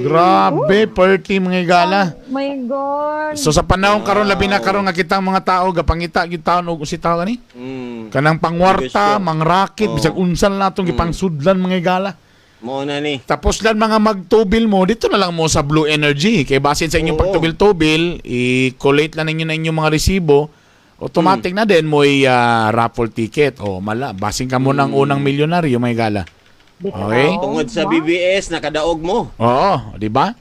Grabe, perti mga gala. Oh my God. So sa panahon karon labi na karon nga kitang mga tao gapangita gyud taon og si tao gani. Kanang pangwarta, Gusto. mangrakit, Oh. bisag unsan natong gipangsudlan mga gala. Mo na ni. Tapos lang mga magtubil mo, dito na lang mo sa Blue Energy. Kaya basin sa inyong Oo. pagtubil-tubil, i-collate lang ninyo na inyong mga resibo, automatic na din mo raffle ticket. O mala, basin ka mo ng unang milyonaryo, may gala. Okay? Tungod sa BBS nakadaog mo. Oo, di ba?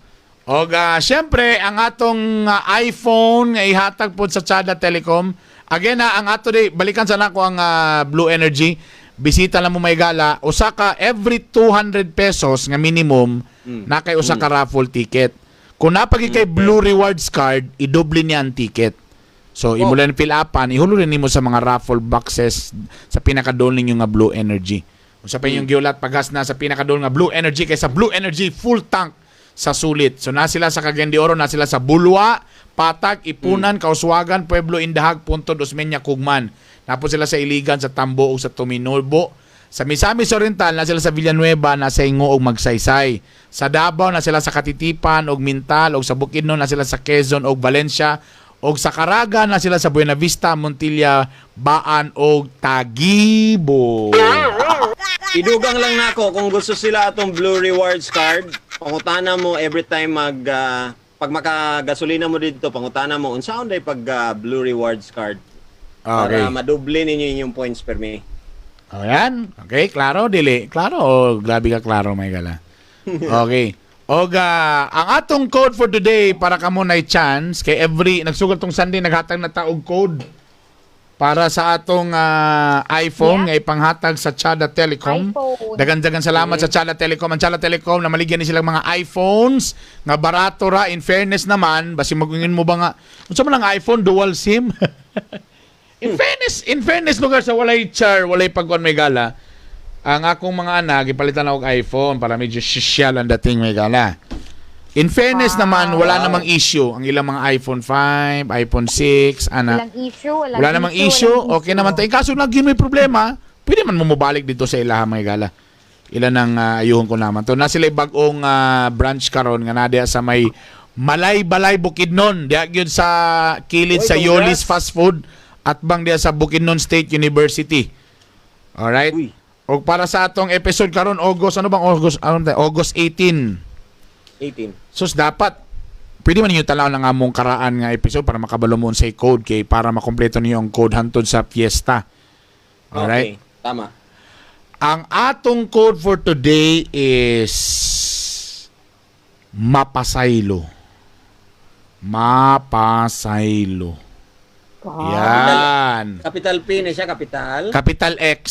O syempre, ang atong iPhone nga ihatag po sa Chada Telecom. Again, ang ato day, balikan sa nako ang Blue Energy. Bisita lang mo may gala. Usa ka every 200 pesos nga minimum na kay usa ka raffle ticket. Kung napagi kay Blue Rewards card, idoble niya ang ticket. So, imo lang fill upan, ihulog nimo sa mga raffle boxes sa pinakadol ninyo nga Blue Energy. Usa pa yung giulat pagas na sa pinakadol nga Blue Energy kaysa Blue Energy full tank sa sulit. So, na sila sa Cagayan de Oro, na sila sa Bulwa, Patag, Ipunan, Kauswagan, Pueblo, Indahag, Punto, Osmeña, Kugman. Tapos sila sa Iligan, sa Tambo o sa Tuminulbo. Sa Misamis Oriental, na sila sa Villanueva, na sa Ingo o Magsaysay. Sa Davao, na sila sa Katitipan o Mintal, o sa Bukidnon, na sila sa Quezon o Valencia. O sa Caraga, na sila sa Buena Vista, Montilla, Baan o Tagibo. Idugang lang nako kung gusto sila atong Blue Rewards card. Pangutana mo every time pag makagasolina mo dito, pangutana mo unsaon day pag Blue Rewards card. Okay. Para madoble ninyo inyong points per me. O yan. Okay, klaro, dili. Klaro o grabe ka klaro, may gala. Okay. O ang atong code for today para kamo na chance kay every nagsugat tong Sunday naghatag na taog code para sa atong iPhone nga ipanghatag sa Chada Telecom. iPhone. Dagan-dagan salamat sa Chada Telecom. Ang Chada Telecom na maligyan ni silang mga iPhones nga barato ra. In fairness naman, basi magungin mo ba nga unsa man ang iPhone dual SIM? In fairness lugar sa walay char, walay pagkuan may gala. Ang akong mga anak ipalitan ako og iPhone para medyo social ang dating may gala. In fairness naman, wala namang issue ang ilang mga iPhone 5, iPhone 6, ana. Walang issue, Wala namang issue. Okay naman tayo. Kaso lang yun may problema, pwede man mo mabalik dito sa ilaha mga gala. Ilan ang ayuhon ko naman. To na sila bagong branch karon nga nadia sa may Malay-Balay Bukidnon. Diya yun sa kilid Oy, sa congrats. Yolis Fast Food at bang diya sa Bukidnon State University. Alright? Uy. O para sa atong episode karon August, ano bang August? August 18. 18. So dapat pwede man ninyo tanaw ng among karaan nga episode para makabalo mo sa code kay para makompleto niyo ang code hantod sa fiesta. Alright? Okay, tama. Ang atong code for today is Mapasaylo. Mapasaylo. Yan. Capital P na siya, capital. Capital X.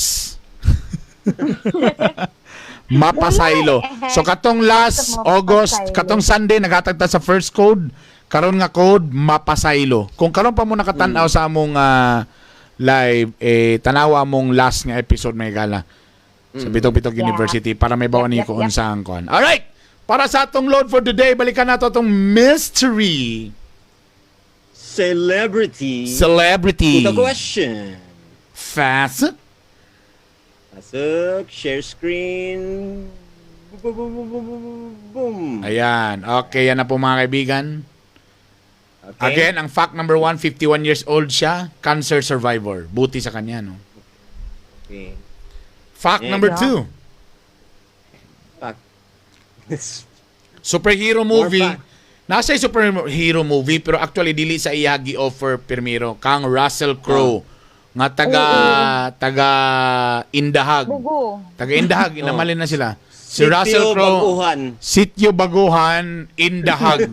Mapasaylo. So katong last August, katong Sunday naghatagta sa first code, karon nga code Mapasaylo. Kung karon pa mo nakatan-aw sa among live, tanawa mong last nga episode may gala sa Bitog-Bitog University para may bawa niyo kung unsang kon. Alright! Para sa atong load for today, balikan nato itong mystery. Celebrity. Celebrity. Put a question. Facet. Pasok, share screen. Boom, boom, boom, boom, boom, boom. Ayan. Okay, yan na po mga kaibigan. Okay. Again, ang fact number 1, 51 years old siya, cancer survivor. Buti sa kanya, no? Okay. Fact Yeah. number 2, Fuck. superhero More movie. fact. Nasa superhero movie, pero actually dili sa iya gi-offer permiro kang Russell Crowe nga taga Indahag. Bugo. Taga Indahag, inamalin na sila. Si Sitio Russell Crowe, Baguhan. Sitio Baguhan, Indahag.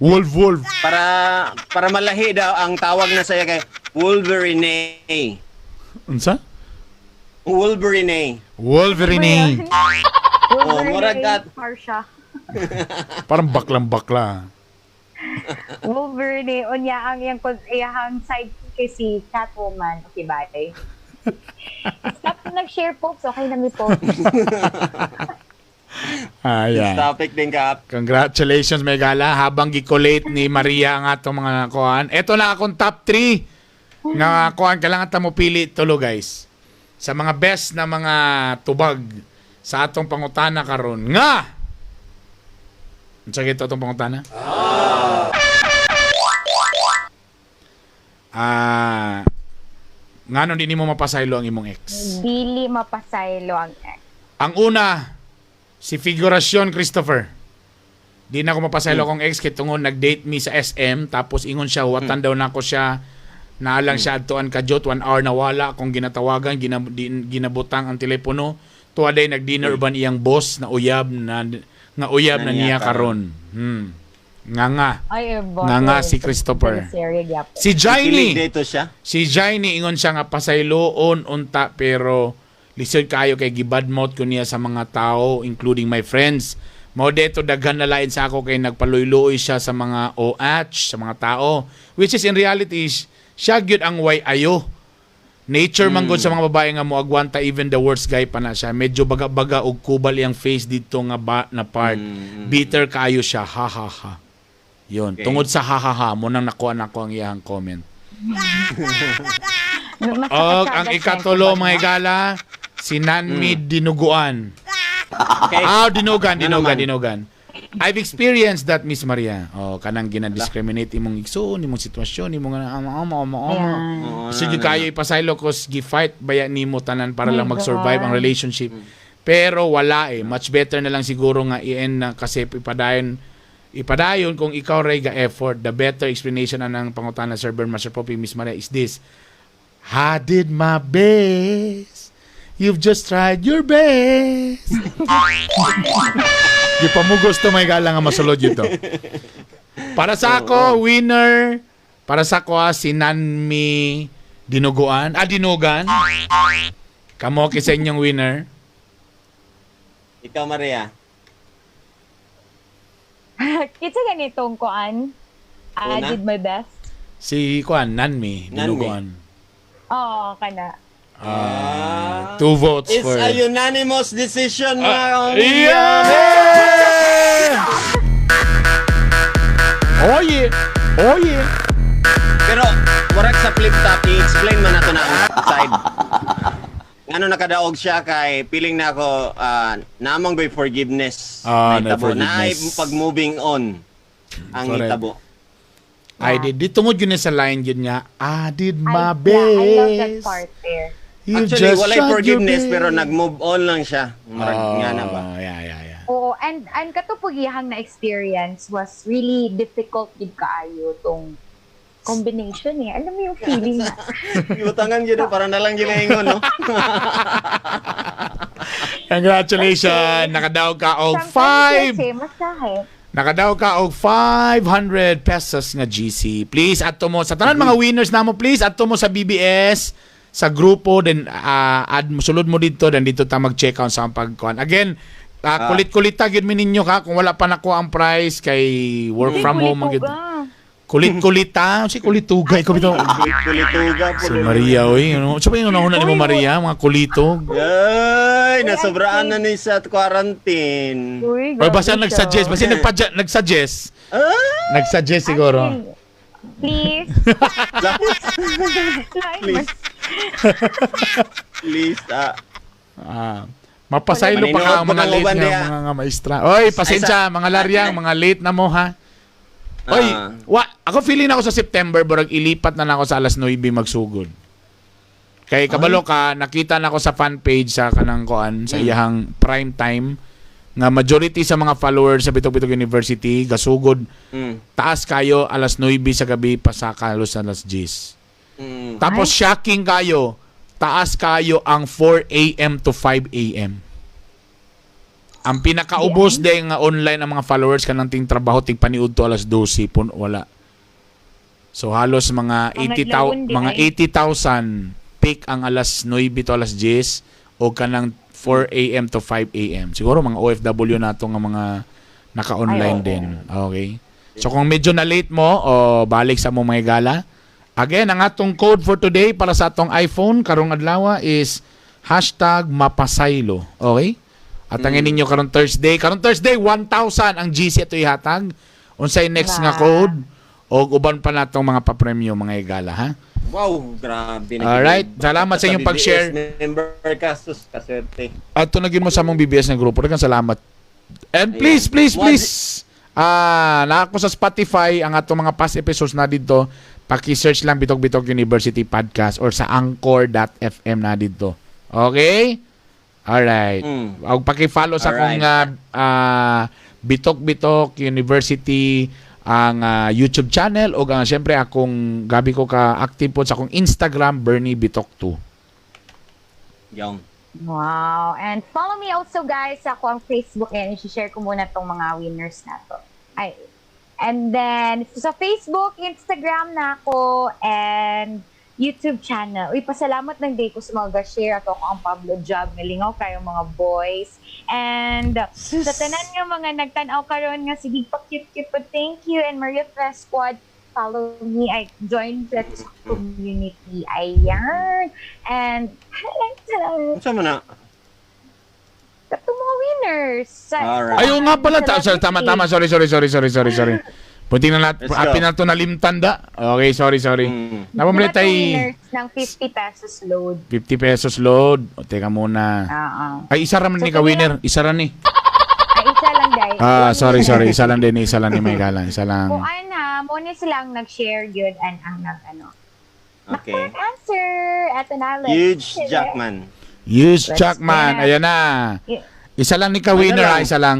Wolf. Para malahi daw ang tawag na saya kay Wolverine. Unsa? Wolverine. Wolverine. Oh, murag kat. Marsha. Parang baklang-bakla. Wolverine, unya ang iyang sidekick kay si Catwoman. Okay, bye. Stop na nag-share folks. Okay na mi po. Ayan. Topic din Kap. Congratulations, Megala. Habang gikolate ni Maria ang atong mga kuhan. Ito na akong top 3 nga kuhan. Kailangan ta mo pili tulo, guys. Sa mga best na mga tubag sa atong pangutana karon nga! Unsa gito atong pangutana? Ngano di nimo mapasaylo ang imong ex? Dili mapasaylo ang ex. Ang una, si Figuracion Christopher. Di na ako mapasaylo akong ex kay tungod nag-date me sa SM tapos ingon siya watan daw nako siya naalang siya adtuan kadyot 1 hour na wala akong ginatawagan ginabutang ang telepono tuwaday nag-dinner ban iyang boss na uyab na niya karon. Nga. Ay, Nga si Christopher. Si Kilig Jaini. dito siya. Si Jaini ingon siya nga pasayloon unta pero lisod kayo kay gibadmouth ko niya sa mga tao including my friends. Mao deto daghan na lain sa ako kay nagpaluy-luoy siya sa mga OH, sa mga tao which is in reality siya gyud ang way ayo. Nature man gud sa mga babae nga moagwanta even the worst guy pa na siya. Medyo baga-baga og kubal iyang face dito nga na part. Bitter kayo siya. Ha ha ha. Yun. Okay. Tungod sa ha ha ha mo nang nakuha nako ang iyang comment. Masakit Og siya ang agad ikatulo siya. mga igala, si Nanmi Dinuguan. Okay. Dinugan. I've experienced that, Miss Maria. Oh, kanang gina-discriminate imong igsoon, imong sitwasyon, imong ama. Ayan. Sige kayo ipasaylo cause gi-fight baya nimo tanan para My lang mag-survive ang God. relationship. Pero wala much better na lang siguro nga i-end na kasi ipadayon kung ikaw ray ga effort. The better explanation anang pangutana Sir Bern Master Poppy Miss Maria is this. I did my best. You've just tried your best. Yung pamugos to may gala nga masulod yun to. Para sa ako, winner. Para sa ako, si Nanmi Dinuguan. Dinugan. Kamo kisa inyong winner. Ikaw Maria. Kitsa ganitong kuan. I Una? did my best. Si Nanmi Dinuguan. Oo, kana. 2 votes It's for... a unanimous decision mga Oh yeah! Pero murag sa flip top i-explain man nato na ang side. Ngano nakadaog siya kay feeling na ako namang by forgiveness. Na Naitabo. Na forgiveness. pag moving on ang Correct. itabo. I did. Di tungod yun sa line yun nga. I did my I best. love that part there. You Actually, just walay tried your forgiveness best. pero nag-move on lang siya. Murag nga na ba? Yeah. Oo, and katupugihang na experience was really difficult gid kaayo tong combination eh. Alam mo yung feeling na. Iutangan yun para na lang yun ingon, no? Congratulations! Nakadaog ka og Sometimes 5. kasi masahit. Nakadaog ka og 500 pesos nga GC. Please adto mo sa tanan mga winners namo, please adto mo sa BBS sa grupo then add mo sulod mo dito then dito ta mag-check out sa pagkuan. Again, kulit-kulita gyud mi ninyo ka kung wala pa nako ang price kay work from home man gyud. Kulit-kulita, si kulitugay ko bitaw. Kulituga po. Si Maria oy, ano? Sa pa yung nahuna ni mo Maria, mga kulitog. Ay, nasobraan na ni sa quarantine. Uy, Or basta grabe nag-suggest, basta nag-suggest. Nag-suggest siguro. Please. Please. Please, Mapasaylo pa ka ang mga Maninood late po ng uban nga mga maestra. Oy, pasensya mga laryang, mga late na mo ha. Oy, ako feeling ako sa September burag ilipat na ako sa alas 9 magsugod. Kay kabalo ka, nakita na ako sa fan page sa kanang koan sa iyang prime time nga majority sa mga followers sa Bitog-Bitog University gasugod taas kayo alas 9 sa gabi pasakalos alas 10. Tapos shocking kayo, taas kayo ang 4 AM to 5 AM. Ang pinakaubos din nga online ang mga followers kanang ting trabaho tig paniud to alas 12 pun wala. So halos mga naglaon 80,000 di mga ay. 80,000 peak ang alas 9 to alas 10 o kanang 4 AM to 5 AM. Siguro mga OFW nato nga mga naka-online din. Okay. So kung medyo na late mo o balik sa mo mga gala. Again, ang atong code for today para sa atong iPhone karong adlaw is #mapasaylo. Okay? At ang ninyo karong Thursday. Karong Thursday, 1,000 ang GC ito ihatag. Unsay next nga code o uban pa natong mga pa-premyo mga igala, ha? Wow, grabe. Alright, salamat sa inyong pag-share. Member Casus, kaswerte. At tunagin mo sa mong BBS na grupo. Daghang salamat. And Ayan. please, na ako sa Spotify, ang atong mga past episodes na dito, paki-search lang Bitok University Podcast or sa anchor.fm na dito. Okay? Alright. Og paki-follow sa akong Bitok University ang YouTube channel o siyempre akong gabi ko ka active po sa akong Instagram Bernie Bitok 2. Yung. Wow. And follow me also guys sa akong Facebook and i-share ko muna tong mga winners na to. And then sa Facebook, Instagram na ako and YouTube channel. Uy, pasalamat ng day ko sa mga share ato ako ang Pablo Job. Nalingaw kayo mga boys. And sa tanan nga mga nagtanaw karon nga sige pa cute po. Thank you. And Maria Fresh Squad, follow me. I joined the community. Ayan. And Ano sa na? kato mga winners. Alright. Ayaw nga pala. Tama. Sorry. Punting na natin. Let's go. Apin na ito nalimtan da. Okay, sorry. Napamili tayo winners ng 50 pesos load. 50 pesos load. O, teka muna. Ay, isa raman ni ka-winner. Isa ran ni. Ay, isa lang dahil. Sorry. Isa lang din. Isa lang ni may galang. Isa lang. Kung ano, muna silang nag-share yun and ang nag-ano. Okay. Answer! Eto na, Huge Jackman. Use Let's Chuckman. get. Ayan na. Isa lang ni ka-winner ha. Ano lang? Isa lang.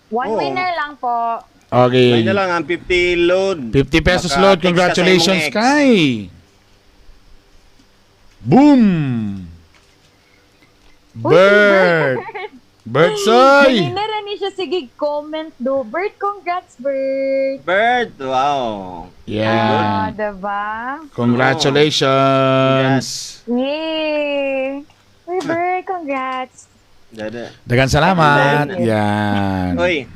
One Oo. winner lang po. Okay. May na lang ang 50 load. 50 pesos Baka load. text ka sa Congratulations, imong ex. Kai. Boom! Bird! Bird soy! Winner ni siya. Sige, comment do. Bert, congrats, Bert. Bird, wow. Yeah. Diba? Congratulations. Yay! Uy, Bert, congrats. Dada. Dagan salamat. And Yan. Oy,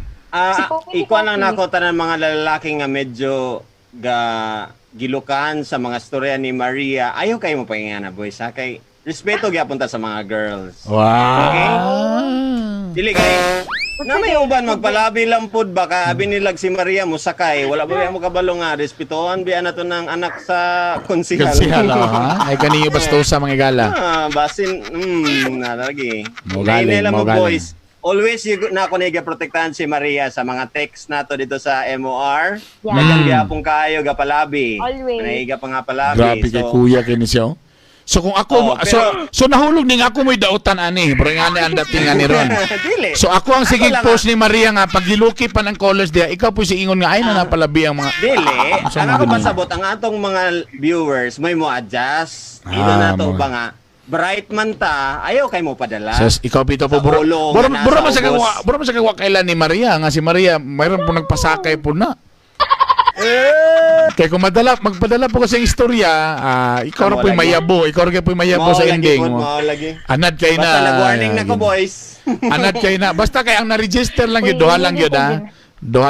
ikuan lang nako tanan mga lalaki nga medyo gilukan sa mga storya ni Maria. Ayaw kayo mo paingana, boys, ha? Kay respeto gyapon ta sa mga girls. Wow. Dili kay na may uban magpalabi lang pud baka abi nilag si Maria mo sakay. Wala ba mo kabalo nga respetuhan biya na to ng anak sa konsihal. Konsihal, ha? Ay, kaniyo bastosa mga gala. Basin, nalagi. Mogaling, Mo mogaling. boys. Always na ako niya protektahan si Maria sa mga text nato dito sa MOR. Yeah. Dagan gyapon kayo gapalabi. Always. Naiga pa nga palabi. Grabe kay kuya kini siya. Oh. So kung ako pero- so nahulog ning ako mo'y dautan ani, bro nga ang dating ani ron. Dili. So ako ang sigig lang, post ni Maria nga pagiluki pa ng colors dia, ikaw po si ingon nga ay na napalabi ang mga Dili. Saan Ang ako ganun? pasabot ang atong mga viewers may mo adjust. Ino na to mo. ba nga? Bright man ta, ayaw kay mo padala. So, ikaw pito po Sa bro. ulo Bro nga nasa ubos. man sa kagwa kailan ni Maria nga si Maria mayroon po nagpasakay po na. Kaya kung magpadala po ko sa istorya, ikaw ra po mayabo, ikaw ra po mayabo sa ending mo. Lagi. Anad kay na. Basta nag-warning na ko, boys. Anad kay na. Basta kay ang na-register lang yun, Uy, duha lang hindi yun ko ha. Duha